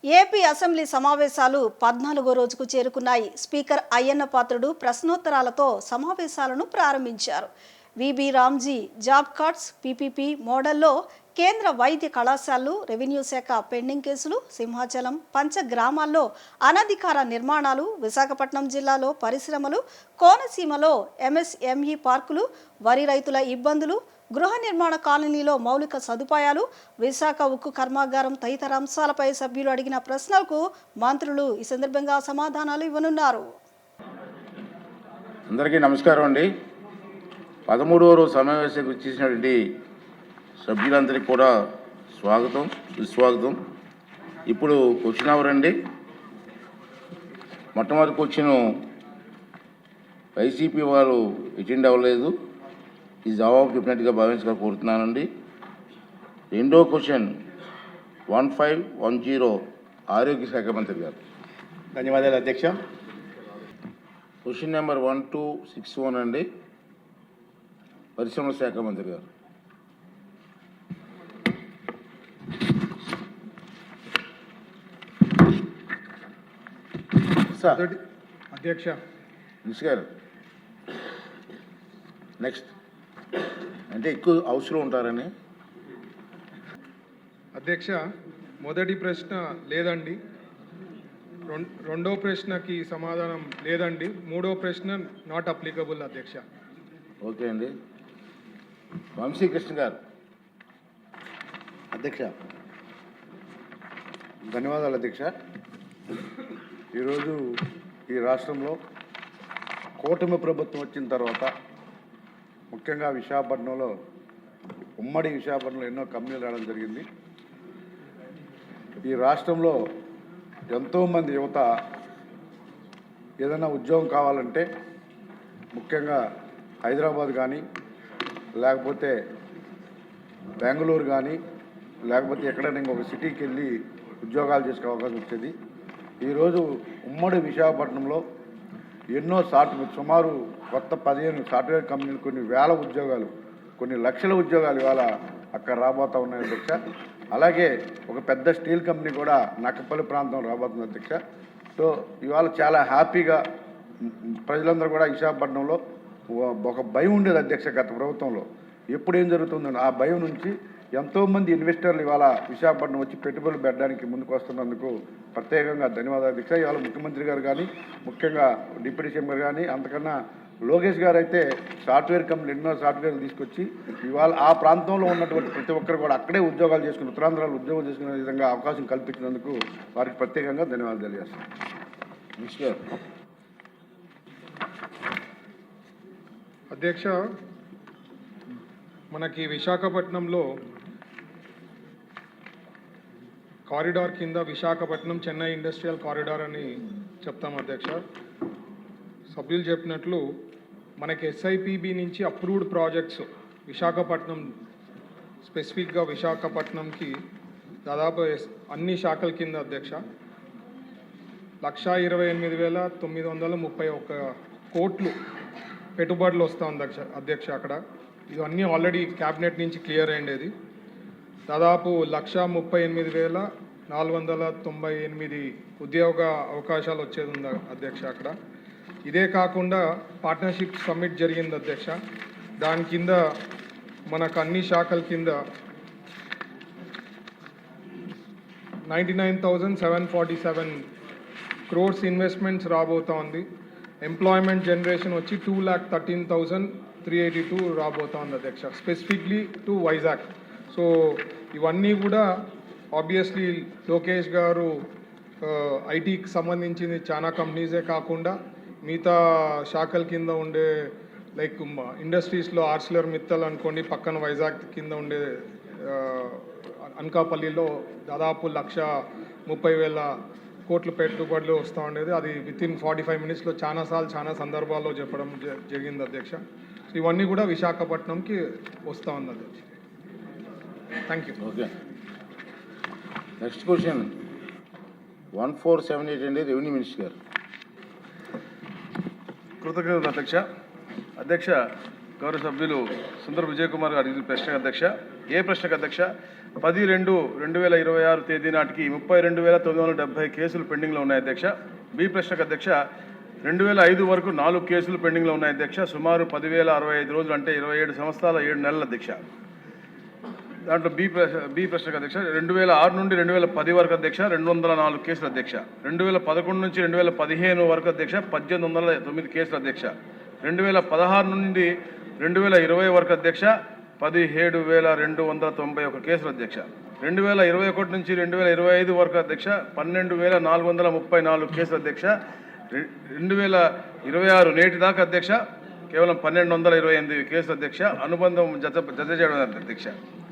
AP assembly సమావేశాలు 14వ రోజుకు చేరుకున్నాయి. స్పీకర్ అయ్యన్న పాత్రుడు ప్రశ్నోత్తరాలతో సమావేశాలను ప్రారంభించారు. VB Ramji job cards, PPP మోడల్లో కేంద్ర వైద్య కళాశాలలు, రెవెన్యూ శాఖ పెండింగ్ కేసులు, సింహాచలం పంచగ్రామాల్లో అనధికార నిర్మాణాలు, విశాఖపట్నం జిల్లాలో పరిశ్రమలు, కోనసీమలో ఎంఎస్ఎంఈ పార్కులు, వరి రైతుల ఇబ్బందులు, గృహ నిర్మాణ కాలనీలో మౌలిక సదుపాయాలు, విశాఖ ఉక్కు కర్మాగారం తదితర అంశాలపై సభ్యులు అడిగిన ప్రశ్నలకు మంత్రులు ఈ సందర్భంగా సమాధానాలు ఇవ్వనున్నారు. అందరికీ నమస్కారం అండి. 13వ రోజు సమావేశానికి వచ్చేసినటువంటి సభ్యులందరికీ కూడా స్వాగతం, సుస్వాగతం. ఇప్పుడు క్వశ్చన్ అవర్ అండి. మొట్టమొదటి క్వశ్చన్ వైసీపీ వాళ్ళు అటెండ్ అవ్వలేదు, ఈ జవాబు చెప్పినట్టుగా భావించగా కోరుతున్నానండి. రెండో క్వశ్చన్ 1510 ఆరోగ్య శాఖ మంత్రి గారు. ధన్యవాదాలు అధ్యక్ష. క్వశ్చన్ నెంబర్ 1261 అండి, పరిశ్రమల శాఖ మంత్రి గారు. సార్ అధ్యక్ష. గారు నెక్స్ట్ అంటే ఎక్కువ అవసరం ఉంటారని. అధ్యక్ష, మొదటి ప్రశ్న లేదండి, రెండో ప్రశ్నకి సమాధానం లేదండి, మూడో ప్రశ్న నాట్ అప్లికబుల్ అధ్యక్ష. ఓకే అండి. వంశీకృష్ణ గారు. అధ్యక్ష ధన్యవాదాలు అధ్యక్ష. ఈరోజు ఈ రాష్ట్రంలో కూటమి ప్రభుత్వం వచ్చిన తర్వాత ముఖ్యంగా విశాఖపట్నంలో, ఉమ్మడి విశాఖపట్నంలో ఎన్నో కంపెనీలు రావడం జరిగింది. ఈ రాష్ట్రంలో ఎంతోమంది యువత ఏదైనా ఉద్యోగం కావాలంటే ముఖ్యంగా హైదరాబాద్ కానీ, లేకపోతే బెంగళూరు కానీ, లేకపోతే ఎక్కడైనా ఇంకొక సిటీకి వెళ్ళి ఉద్యోగాలు చేసుకునే అవకాశం వచ్చేది. ఈరోజు ఉమ్మడి విశాఖపట్నంలో ఎన్నో సుమారు కొత్త 15 సాఫ్ట్వేర్ కంపెనీలు, కొన్ని వేల ఉద్యోగాలు, కొన్ని లక్షల ఉద్యోగాలు ఇవాళ అక్కడ రాబోతూ ఉన్నాయి అధ్యక్ష. అలాగే ఒక పెద్ద స్టీల్ కంపెనీ కూడా నక్కపల్లి ప్రాంతం రాబోతుంది అధ్యక్ష. సో ఇవాళ చాలా హ్యాపీగా ప్రజలందరూ కూడా విశాఖపట్నంలో ఒక భయం ఉండేది అధ్యక్ష. గత ప్రభుత్వంలో ఎప్పుడు ఏం జరుగుతుందో ఆ భయం నుంచి ఎంతోమంది ఇన్వెస్టర్లు ఇవాళ విశాఖపట్నం వచ్చి పెట్టుబడులు పెట్టడానికి ముందుకు వస్తున్నందుకు ప్రత్యేకంగా ధన్యవాదాలు అధ్యక్ష. ఇవాళ ముఖ్యమంత్రి గారు కానీ, ముఖ్యంగా డిప్యూటీ సీఎం గారు కానీ, అంతకన్నా లోకేష్ గారు అయితే సాఫ్ట్వేర్ కంపెనీ ఎన్నో సాఫ్ట్వేర్లు తీసుకొచ్చి ఇవాళ ఆ ప్రాంతంలో ఉన్నటువంటి ప్రతి ఒక్కరు కూడా అక్కడే ఉద్యోగాలు చేసుకుని, ఉత్తరాంధ్రాలు ఉద్యోగం చేసుకునే విధంగా అవకాశం కల్పించినందుకు వారికి ప్రత్యేకంగా ధన్యవాదాలు తెలియజేస్తాను. అధ్యక్ష, మనకి విశాఖపట్నంలో కారిడార్ కింద విశాఖపట్నం చెన్నై ఇండస్ట్రియల్ కారిడార్ అని చెప్తాం అధ్యక్ష. సభ్యులు చెప్పినట్లు మనకి ఎస్ఐపిబి నుంచి అప్రూవ్డ్ ప్రాజెక్ట్స్ విశాఖపట్నం, స్పెసిఫిక్గా విశాఖపట్నంకి దాదాపు అన్ని శాఖల కింద అధ్యక్ష 128,931 కోట్లు పెట్టుబడులు వస్తుంది అధ్యక్ష. అక్కడ ఇవన్నీ ఆల్రెడీ క్యాబినెట్ నుంచి క్లియర్ అయ్యేది. దాదాపు 138,498 ఉద్యోగ అవకాశాలు వచ్చేది ఉంది అధ్యక్ష అక్కడ. ఇదే కాకుండా పార్ట్నర్షిప్ సమ్మిట్ జరిగింది అధ్యక్ష. దాని కింద మనకు అన్ని శాఖల కింద 99,747 crores ఇన్వెస్ట్మెంట్స్ రాబోతా ఉంది. ఎంప్లాయ్మెంట్ జనరేషన్ వచ్చి 2,13,382 రాబోతా ఉంది అధ్యక్ష, స్పెసిఫిక్లీ టు వైజాగ్. సో ఇవన్నీ కూడా ఆబ్వియస్లీ లోకేష్ గారు ఐటీకి సంబంధించింది చాలా కంపెనీసే కాకుండా మిగతా శాఖల కింద ఉండే లైక్ ఇండస్ట్రీస్లో ఆర్సిలర్ మిత్తల్ అనుకోండి, పక్కన వైజాగ్ కింద ఉండే అనకాపల్లిలో దాదాపు 130,000 కోట్ల పెట్టుబడులు వస్తూ ఉండేది. అది వితిన్ 45 minutesలో చాలా సందర్భాల్లో చెప్పడం జరిగింది అధ్యక్ష. ఇవన్నీ కూడా విశాఖపట్నంకి వస్తూ ఉంది అధ్యక్ష. Thank you. Okay, next question 1478 అండి, రెవెన్యూ మినిస్టర్ గారు. కృతజ్ఞతలు అధ్యక్ష. అధ్యక్ష, గౌరవ సభ్యులు సుందర్ విజయ్ కుమార్ గారు అడిగిన ప్రశ్నకు అధ్యక్ష, ఏ ప్రశ్నకు అధ్యక్ష? 10/2/2026 తేదీ నాటికి 32,970 కేసులు పెండింగ్లో ఉన్నాయి అధ్యక్ష. బి ప్రశ్నకు అధ్యక్ష 2005 వరకు 4 కేసులు పెండింగ్లో ఉన్నాయి అధ్యక్ష. సుమారు 10,065 రోజులు అంటే 27 సంవత్సరాల 7 నెలల అధ్యక్ష. దాంట్లో బి ప్రశ్నకు అధ్యక్ష 2006 నుండి 2010 వరకు అధ్యక్ష 204 కేసులు అధ్యక్ష. 2011 నుంచి 2015 వరకు అధ్యక్ష 1809 కేసులు అధ్యక్ష. 2016 నుండి 2020 వరకు అధ్యక్ష 17,291 కేసులు అధ్యక్ష. 2021 నుంచి 2025 వరకు అధ్యక్ష 12,434 కేసులు అధ్యక్ష. 2026 నేటి దాకా అధ్యక్ష కేవలం 1,228 కేసులు అధ్యక్ష. అనుబంధం జత చేయడం అధ్యక్ష.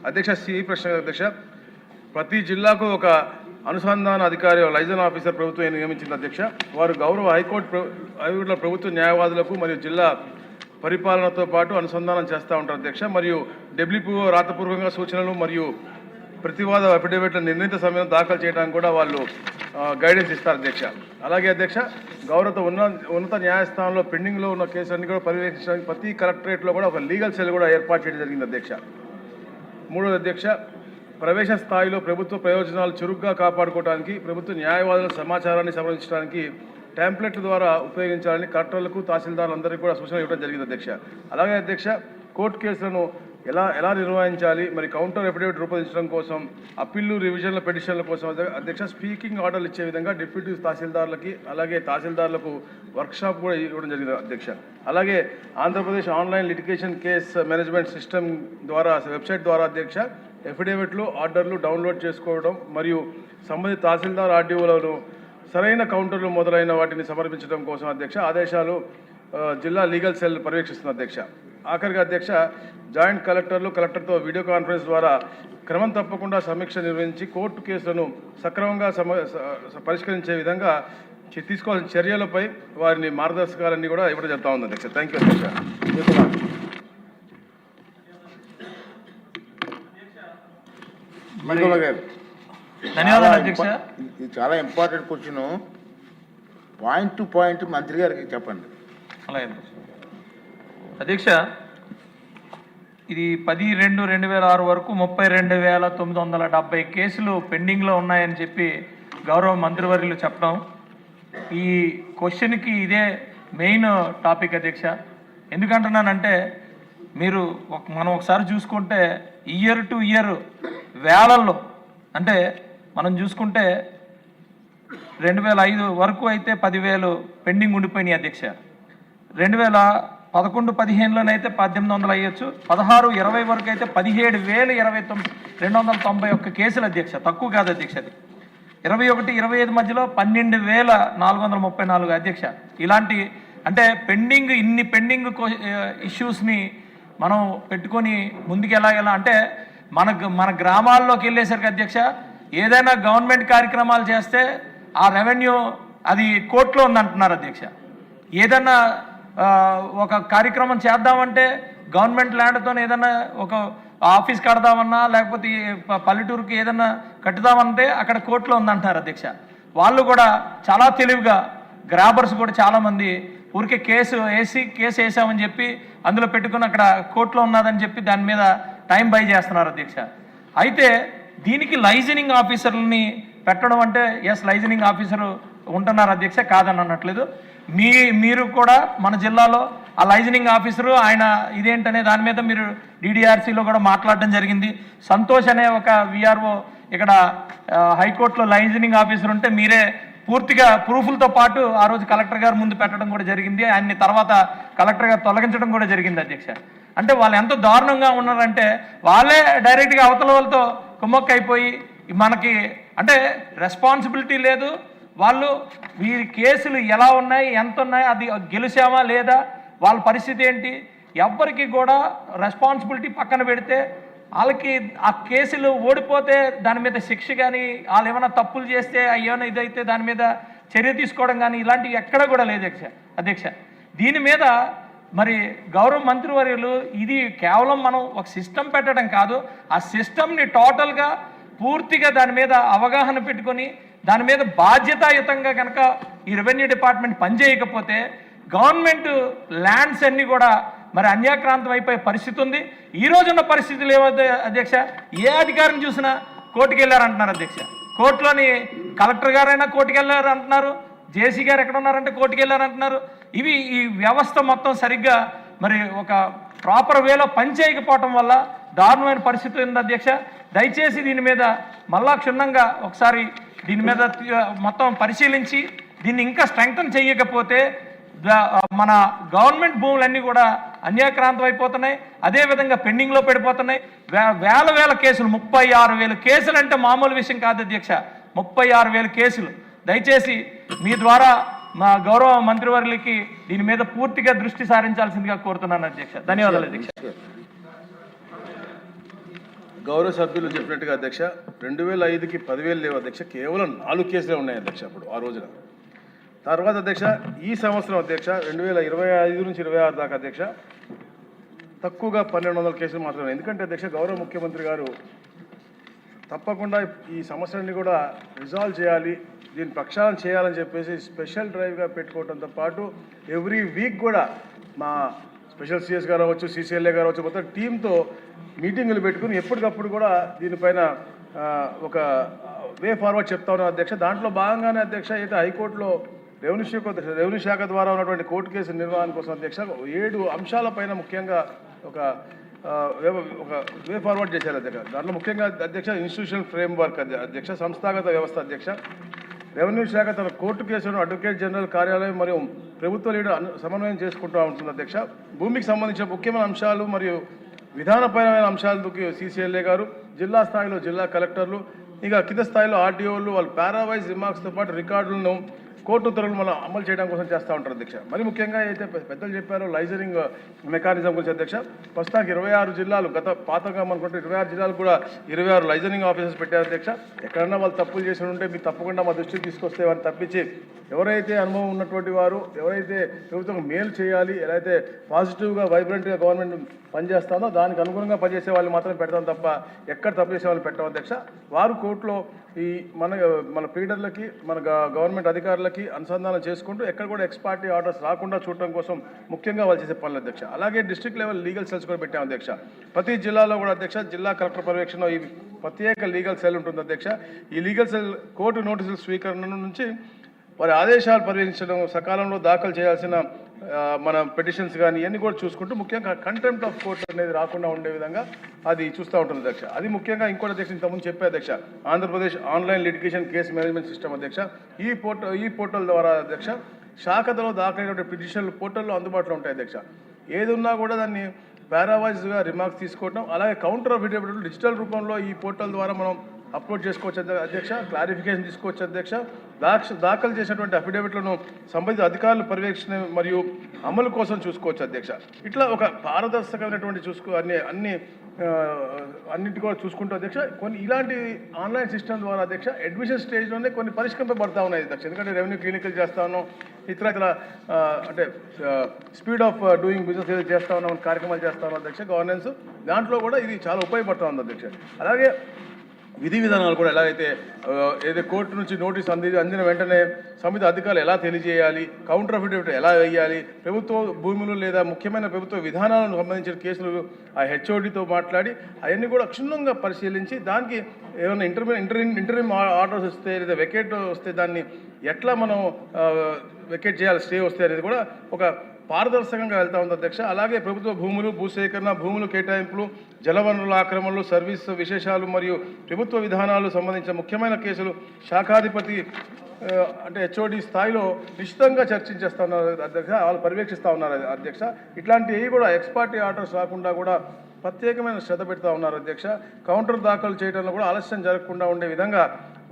అధ్యక్ష సి ప్రశ్న అధ్యక్ష ప్రతి జిల్లాకు ఒక అనుసంధాన అధికారి లైజన్ ఆఫీసర్ ప్రభుత్వం నియమించింది అధ్యక్ష. వారు గౌరవ హైకోర్టులో ప్రభుత్వ న్యాయవాదులకు మరియు జిల్లా పరిపాలనతో పాటు అనుసంధానం చేస్తూ ఉంటారు అధ్యక్ష. మరియు డబ్ల్యూపీఓ రాతపూర్వకంగా సూచనలు మరియు ప్రతివాద అఫిడవిట్ల నిర్ణీత సమయం దాఖలు చేయడానికి కూడా వాళ్ళు గైడెన్స్ ఇస్తారు అధ్యక్ష. అలాగే అధ్యక్ష ఉన్నత న్యాయస్థానంలో పెండింగ్లో ఉన్న కేసులన్నీ కూడా పర్యవేక్షించడానికి ప్రతి కలెక్టరేట్లో కూడా ఒక లీగల్ సెల్ కూడా ఏర్పాటు చేయడం జరిగింది అధ్యక్ష. మూడోది అధ్యక్ష ప్రవేశ స్థాయిలో ప్రభుత్వ ప్రయోజనాలు చురుగ్గా కాపాడుకోవడానికి ప్రభుత్వ న్యాయవాదుల సమాచారాన్ని సంరక్షించడానికి టెంప్లెట్ల ద్వారా ఉపయోగించాలని కలెక్టర్లకు తహసీల్దారులందరికీ కూడా సూచన ఇవ్వడం జరిగింది అధ్యక్ష. అలాగే అధ్యక్ష కోర్టు కేసులను ఎలా నిర్వహించాలి మరి కౌంటర్ అఫిడవిట్ రూపొందించడం కోసం అప్పీళ్లు రివిజన్ల పిటిషన్ల కోసం అధ్యక్ష స్పీకింగ్ ఆర్డర్లు ఇచ్చే విధంగా డిప్యూటీ తహసీల్దార్లకి అలాగే తహసీల్దార్లకు వర్క్షాప్ కూడా ఇవ్వడం జరిగింది అధ్యక్ష. అలాగే Andhra Pradesh online litigation case management system ద్వారా వెబ్సైట్ ద్వారా అధ్యక్ష అఫిడవిట్లు ఆర్డర్లు డౌన్లోడ్ చేసుకోవడం మరియు సంబంధిత తహసీల్దార్ ఆర్డీఓలను సరైన కౌంటర్లు మొదలైన వాటిని సమర్పించడం కోసం అధ్యక్ష ఆదేశాలు జిల్లా లీగల్ సెల్ పర్యవేక్షిస్తుంది అధ్యక్ష. ఆఖరిగా అధ్యక్ష జాయింట్ కలెక్టర్తో వీడియో కాన్ఫరెన్స్ ద్వారా క్రమం తప్పకుండా సమీక్ష నిర్వహించి కోర్టు కేసులను సక్రమంగా పరిష్కరించే విధంగా తీసుకోవాల్సిన చర్యలపై వారిని మార్గదర్శకాలన్నీ కూడా ఇవ్వడం జరుగుతూ ఉంది అధ్యక్ష. థ్యాంక్ యూ అధ్యక్ష. ధన్యవాదాలు అధ్యక్ష. ఇది చాలా important question. Point to point మంత్రి గారికి చెప్పండి. అలాగే అధ్యక్ష ఇది 10/2/2006 వరకు 32,970 కేసులు పెండింగ్లో ఉన్నాయని చెప్పి గౌరవ మంత్రివర్యులు చెప్పడం ఈ క్వశ్చన్కి ఇదే మెయిన్ టాపిక్ అధ్యక్ష. ఎందుకంటున్నానంటే మనం ఒకసారి చూసుకుంటే ఇయర్ టు ఇయర్ వేలల్లో అంటే మనం చూసుకుంటే 2005 వరకు అయితే 10,000 పెండింగ్ ఉండిపోయినాయి అధ్యక్ష. 2011-15లోనైతే 1,800 అయ్యొచ్చు. 16-20 వరకు అయితే 17,291 కేసులు అధ్యక్ష. తక్కువ కాదు అధ్యక్ష. అది 21-25 మధ్యలో 12,434 అధ్యక్ష. ఇలాంటి అంటే ఇన్ని పెండింగ్ ఇష్యూస్ని మనం పెట్టుకొని ముందుకు ఎలా అంటే మన గ్రామాల్లోకి వెళ్ళేసరికి అధ్యక్ష ఏదైనా గవర్నమెంట్ కార్యక్రమాలు చేస్తే ఆ రెవెన్యూ అది కోర్టులో ఉందంటున్నారు అధ్యక్ష. ఏదైనా ఒక కార్యక్రమం చేద్దామంటే గవర్నమెంట్ ల్యాండ్తో ఏదైనా ఒక ఆఫీస్ కడదామన్నా లేకపోతే పల్లెటూరుకి ఏదన్నా కట్టుదామంటే అక్కడ కోర్టులో ఉందంటున్నారు అధ్యక్ష. వాళ్ళు కూడా చాలా తెలివిగా గ్రాబర్స్ కూడా చాలామంది ఊరికే కేసు వేసామని చెప్పి అందులో పెట్టుకుని అక్కడ కోర్టులో ఉన్నదని చెప్పి దాని మీద టైం బై చేస్తున్నారు అధ్యక్ష. అయితే దీనికి లైజనింగ్ ఆఫీసర్లని పెట్టడం అంటే లైజనింగ్ ఆఫీసరు ఉంటున్నారు అధ్యక్ష, కాదని అనట్లేదు. మీరు కూడా మన జిల్లాలో ఆ లైజనింగ్ ఆఫీసరు ఆయన ఇదేంటనే దాని మీద మీరు DDRCలో కూడా మాట్లాడడం జరిగింది. సంతోష్ అనే ఒక విఆర్ఓ ఇక్కడ హైకోర్టులో లైజనింగ్ ఆఫీసర్ ఉంటే మీరే పూర్తిగా ప్రూఫ్లతో పాటు ఆ రోజు కలెక్టర్ గారు ముందు పెట్టడం కూడా జరిగింది. ఆయన్ని తర్వాత కలెక్టర్ గారు తొలగించడం కూడా జరిగింది అధ్యక్ష. అంటే వాళ్ళు ఎంత దారుణంగా ఉన్నారంటే వాళ్ళే డైరెక్ట్గా అవతల వాళ్ళతో కుమ్మక్కైపోయి మనకి అంటే రెస్పాన్సిబిలిటీ లేదు. వాళ్ళు వీరి కేసులు ఎలా ఉన్నాయి ఎంత ఉన్నాయి అది గెలిచామా లేదా వాళ్ళ పరిస్థితి ఏంటి ఎవ్వరికి కూడా రెస్పాన్సిబిలిటీ పక్కన పెడితే వాళ్ళకి ఆ కేసులు ఓడిపోతే దాని మీద శిక్ష కానీ వాళ్ళు ఏమైనా తప్పులు చేస్తే అయ్యేమైనా ఇదైతే దాని మీద చర్య తీసుకోవడం కానీ ఇలాంటివి ఎక్కడ కూడా లేదు అధ్యక్ష. దీని మీద మరి గౌరవ మంత్రివర్యులు ఇది కేవలం మనం ఒక సిస్టమ్ పెట్టడం కాదు, ఆ సిస్టమ్ని టోటల్గా పూర్తిగా దాని మీద అవగాహన పెట్టుకొని దాని మీద బాధ్యతాయుతంగా కనుక ఈ రెవెన్యూ డిపార్ట్మెంట్ పనిచేయకపోతే గవర్నమెంట్ ల్యాండ్స్ అన్నీ కూడా మరి అన్యాక్రాంతం అయిపోయే పరిస్థితి ఉంది. ఈ రోజున్న పరిస్థితులు ఏమవుతాయి అధ్యక్ష? ఏ అధికారిని చూసినా కోర్టుకు వెళ్ళారంటున్నారు అధ్యక్ష. కోర్టులోని కలెక్టర్ గారైనా కోర్టుకు వెళ్ళారు అంటున్నారు, జేసీ గారు ఎక్కడ ఉన్నారంటే కోర్టుకు వెళ్ళారంటున్నారు. ఈ వ్యవస్థ మొత్తం సరిగ్గా మరి ఒక ప్రాపర్ వేలో పనిచేయకపోవటం వల్ల దారుణమైన పరిస్థితి ఉంది అధ్యక్ష. దయచేసి దీని మీద మళ్ళా క్షుణ్ణంగా ఒకసారి దీని మీద మొత్తం పరిశీలించి దీన్ని ఇంకా స్ట్రెంగ్తన్ చేయకపోతే మన గవర్నమెంట్ భూములన్నీ కూడా అన్యాక్రాంతం అయిపోతున్నాయి, అదేవిధంగా పెండింగ్లో పడిపోతున్నాయి. వేల కేసులు, 36,000 కేసులు అంటే మామూలు విషయం కాదు అధ్యక్ష. 36,000 కేసులు. దయచేసి మీ ద్వారా మా గౌరవ మంత్రివర్యులకి దీని మీద పూర్తిగా దృష్టి సారించాల్సిందిగా కోరుతున్నాను అధ్యక్ష. ధన్యవాదాలు అధ్యక్ష. గౌరవ సభ్యులు చెప్పినట్టుగా అధ్యక్ష 2005కి 10,000 లేవు అధ్యక్ష, కేవలం 4 కేసులే ఉన్నాయి అధ్యక్ష అప్పుడు ఆ రోజున. తర్వాత అధ్యక్ష ఈ సంవత్సరం అధ్యక్ష 2025 నుంచి 26 దాకా అధ్యక్ష తక్కువగా 1,200 కేసులు మాత్రమే. ఎందుకంటే అధ్యక్ష గౌరవ ముఖ్యమంత్రి గారు తప్పకుండా ఈ సమస్యలన్నీ కూడా రిజాల్వ్ చేయాలి, దీన్ని ప్రక్షాళన చేయాలని చెప్పేసి స్పెషల్ డ్రైవ్గా పెట్టుకోవడంతో పాటు ఎవ్రీ వీక్ కూడా మా స్పెషల్ సిఎస్ గారు అవ్వచ్చు, సిసిఎల్ఏ గారు అవ్వచ్చు, మొత్తం టీంతో మీటింగులు పెట్టుకుని ఎప్పటికప్పుడు కూడా దీనిపైన ఒక వే ఫార్వర్డ్ చెప్తా ఉన్నాం అధ్యక్ష. దాంట్లో భాగంగానే అధ్యక్ష అయితే హైకోర్టులో రెవెన్యూ శాఖ ద్వారా ఉన్నటువంటి కోర్టు కేసు నిర్వహణ కోసం అధ్యక్ష 7 అంశాలపైన ముఖ్యంగా ఒక వే ఫార్వర్డ్ చేశారు అధ్యక్ష. దాంట్లో ముఖ్యంగా అధ్యక్ష ఇన్స్టిట్యూషనల్ ఫ్రేమ్వర్క్ అధ్యక్ష, సంస్థాగత వ్యవస్థ అధ్యక్ష. రెవెన్యూ శాఖ తన కోర్టు కేసులను అడ్వకేట్ జనరల్ కార్యాలయం మరియు ప్రభుత్వ లీడర్ సమన్వయం చేసుకుంటూ ఉంటుంది అధ్యక్ష. భూమికి సంబంధించిన ముఖ్యమైన అంశాలు మరియు విధానపరమైన అంశాలకు సిసిఎల్ఏ గారు, జిల్లా స్థాయిలో జిల్లా కలెక్టర్లు, ఇక కింద స్థాయిలో ఆర్టీఓలు వాళ్ళు పారావైజ్ రిమార్క్స్తో పాటు రికార్డులను కోర్టు ఉత్తర్వులు మనం అమలు చేయడం కోసం చేస్తూ ఉంటారు అధ్యక్ష. మరి ముఖ్యంగా అయితే పెద్దలు చెప్పారో లైజరింగ్ మెకానిజం గురించి అధ్యక్ష. ప్రస్తుతానికి 26 జిల్లాలు, పాతగా అనుకుంటే 26 జిల్లాలు కూడా 26 లైజరింగ్ ఆఫీసర్స్ పెట్టారు అధ్యక్ష. ఎక్కడన్నా వాళ్ళు తప్పులు చేసి ఉంటే మీరు తప్పకుండా మా దృష్టికి తీసుకొస్తే వారిని తప్పించి ఎవరైతే అనుభవం ఉన్నటువంటి వారు, ఎవరైతే ప్రభుత్వం మేలు చేయాలి, ఎలా అయితే పాజిటివ్గా వైబ్రెంట్గా గవర్నమెంట్ పనిచేస్తానో దానికి అనుగుణంగా పనిచేసే వాళ్ళు మాత్రమే పెడతాం తప్ప ఎక్కడ తప్పు చేసే వాళ్ళు పెట్టాం అధ్యక్ష. వారు కోర్టులో ఈ మన ప్రీడర్లకి, మన గవర్నమెంట్ అధికారులకి అనుసంధానం చేసుకుంటూ ఎక్కడ కూడా ఎక్స్ పార్టీ ఆర్డర్స్ రాకుండా చూడటం కోసం ముఖ్యంగా వాళ్ళు చేసే పనులు అధ్యక్ష. అలాగే డిస్ట్రిక్ట్ లెవెల్ లీగల్ సెల్స్ కూడా పెట్టాం అధ్యక్ష. ప్రతి జిల్లాలో కూడా అధ్యక్ష జిల్లా కలెక్టర్ పర్యవేక్షణ ఈ ప్రత్యేక లీగల్ సెల్ ఉంటుంది అధ్యక్ష. ఈ లీగల్ సెల్ కోర్టు నోటీసుల స్వీకరణ నుంచి వారి ఆదేశాలు పర్యవేక్షించడం, సకాలంలో దాఖలు చేయాల్సిన మన పిటిషన్స్ కానీ ఇవన్నీ కూడా చూసుకుంటూ ముఖ్యంగా కంటెంప్ట్ ఆఫ్ కోర్ట్ అనేది రాకుండా ఉండే విధంగా అది చూస్తూ ఉంటుంది అధ్యక్ష. అది ముఖ్యంగా ఇంకోటి అధ్యక్ష, ఇంతకుముందు చెప్పే అధ్యక్ష Andhra Pradesh online litigation case management system అధ్యక్ష. ఈ పోర్టల్ ద్వారా అధ్యక్ష శాఖలో దాఖలైన పిటిషన్లు పోర్టల్లో అందుబాటులో ఉంటాయి అధ్యక్ష. ఏది ఉన్నా కూడా దాన్ని పారావైజ్గా రిమార్క్స్ తీసుకోవడం, అలాగే కౌంటర్ అఫిడవిట్లు డిజిటల్ రూపంలో ఈ పోర్టల్ ద్వారా మనం అప్లోడ్ చేసుకోవచ్చు అధ్యక్ష. క్లారిఫికేషన్ తీసుకోవచ్చు అధ్యక్ష. దాఖలు చేసినటువంటి అఫిడవిట్లను సంబంధిత అధికారులు పర్యవేక్షణ మరియు అమలు కోసం చూసుకోవచ్చు అధ్యక్ష. ఇట్లా ఒక పారదర్శకమైనటువంటి అన్నింటి కూడా చూసుకుంటూ అధ్యక్ష కొన్ని ఇలాంటి ఆన్లైన్ సిస్టమ్ ద్వారా అధ్యక్ష అడ్మిషన్ స్టేజ్లోనే కొన్ని పరిష్కరింపబడతా ఉన్నాయి అధ్యక్ష. ఎందుకంటే రెవెన్యూ క్లినికల్ చేస్తా ఉన్నాం, ఇతర అంటే స్పీడ్ ఆఫ్ డూయింగ్ బిజినెస్ ఏదో చేస్తా ఉన్నాం, కార్యక్రమాలు చేస్తా ఉన్నాం అధ్యక్ష. గవర్నెన్స్ దాంట్లో కూడా ఇది చాలా ఉపయోగపడుతూ ఉంది అధ్యక్ష. అలాగే విధి విధానాలు కూడా ఎలాగైతే ఏదో కోర్టు నుంచి నోటీస్ అందిన వెంటనే సంబంధిత అధికారులు ఎలా తెలియజేయాలి, కౌంటర్ అఫిడవిట్ ఎలా వేయాలి, ప్రభుత్వ భూములు లేదా ముఖ్యమైన ప్రభుత్వ విధానాలకు సంబంధించిన కేసులు ఆ హెచ్ఓడితో మాట్లాడి అవన్నీ కూడా క్షుణ్ణంగా పరిశీలించి దానికి ఏమైనా ఇంటరిమ్ ఆర్డర్స్ వస్తే లేదా వెకేట్ వస్తే దాన్ని ఎట్లా మనం వెకేట్ చేయాలి, స్టే వస్తే అనేది కూడా ఒక పారదర్శకంగా వెళ్తా ఉంది అధ్యక్ష. అలాగే ప్రభుత్వ భూములు, భూసేకరణ, భూములు కేటాయింపులు, జలవనరుల ఆక్రమణలు, సర్వీస్ విశేషాలు మరియు ప్రభుత్వ విధానాలు సంబంధించిన ముఖ్యమైన కేసులు శాఖాధిపతి అంటే హెచ్ఓడి స్థాయిలో నిశ్చితంగా చర్చించేస్తూ ఉన్నారు అధ్యక్ష. వాళ్ళు పర్యవేక్షిస్తూ ఉన్నారు అధ్యక్ష. ఇట్లాంటివి కూడా ఎక్స్ పార్టీ ఆర్డర్స్ రాకుండా కూడా ప్రత్యేకమైన శ్రద్ధ పెడతా ఉన్నారు అధ్యక్ష. కౌంటర్ దాఖలు చేయడంలో కూడా ఆలస్యం జరగకుండా ఉండే విధంగా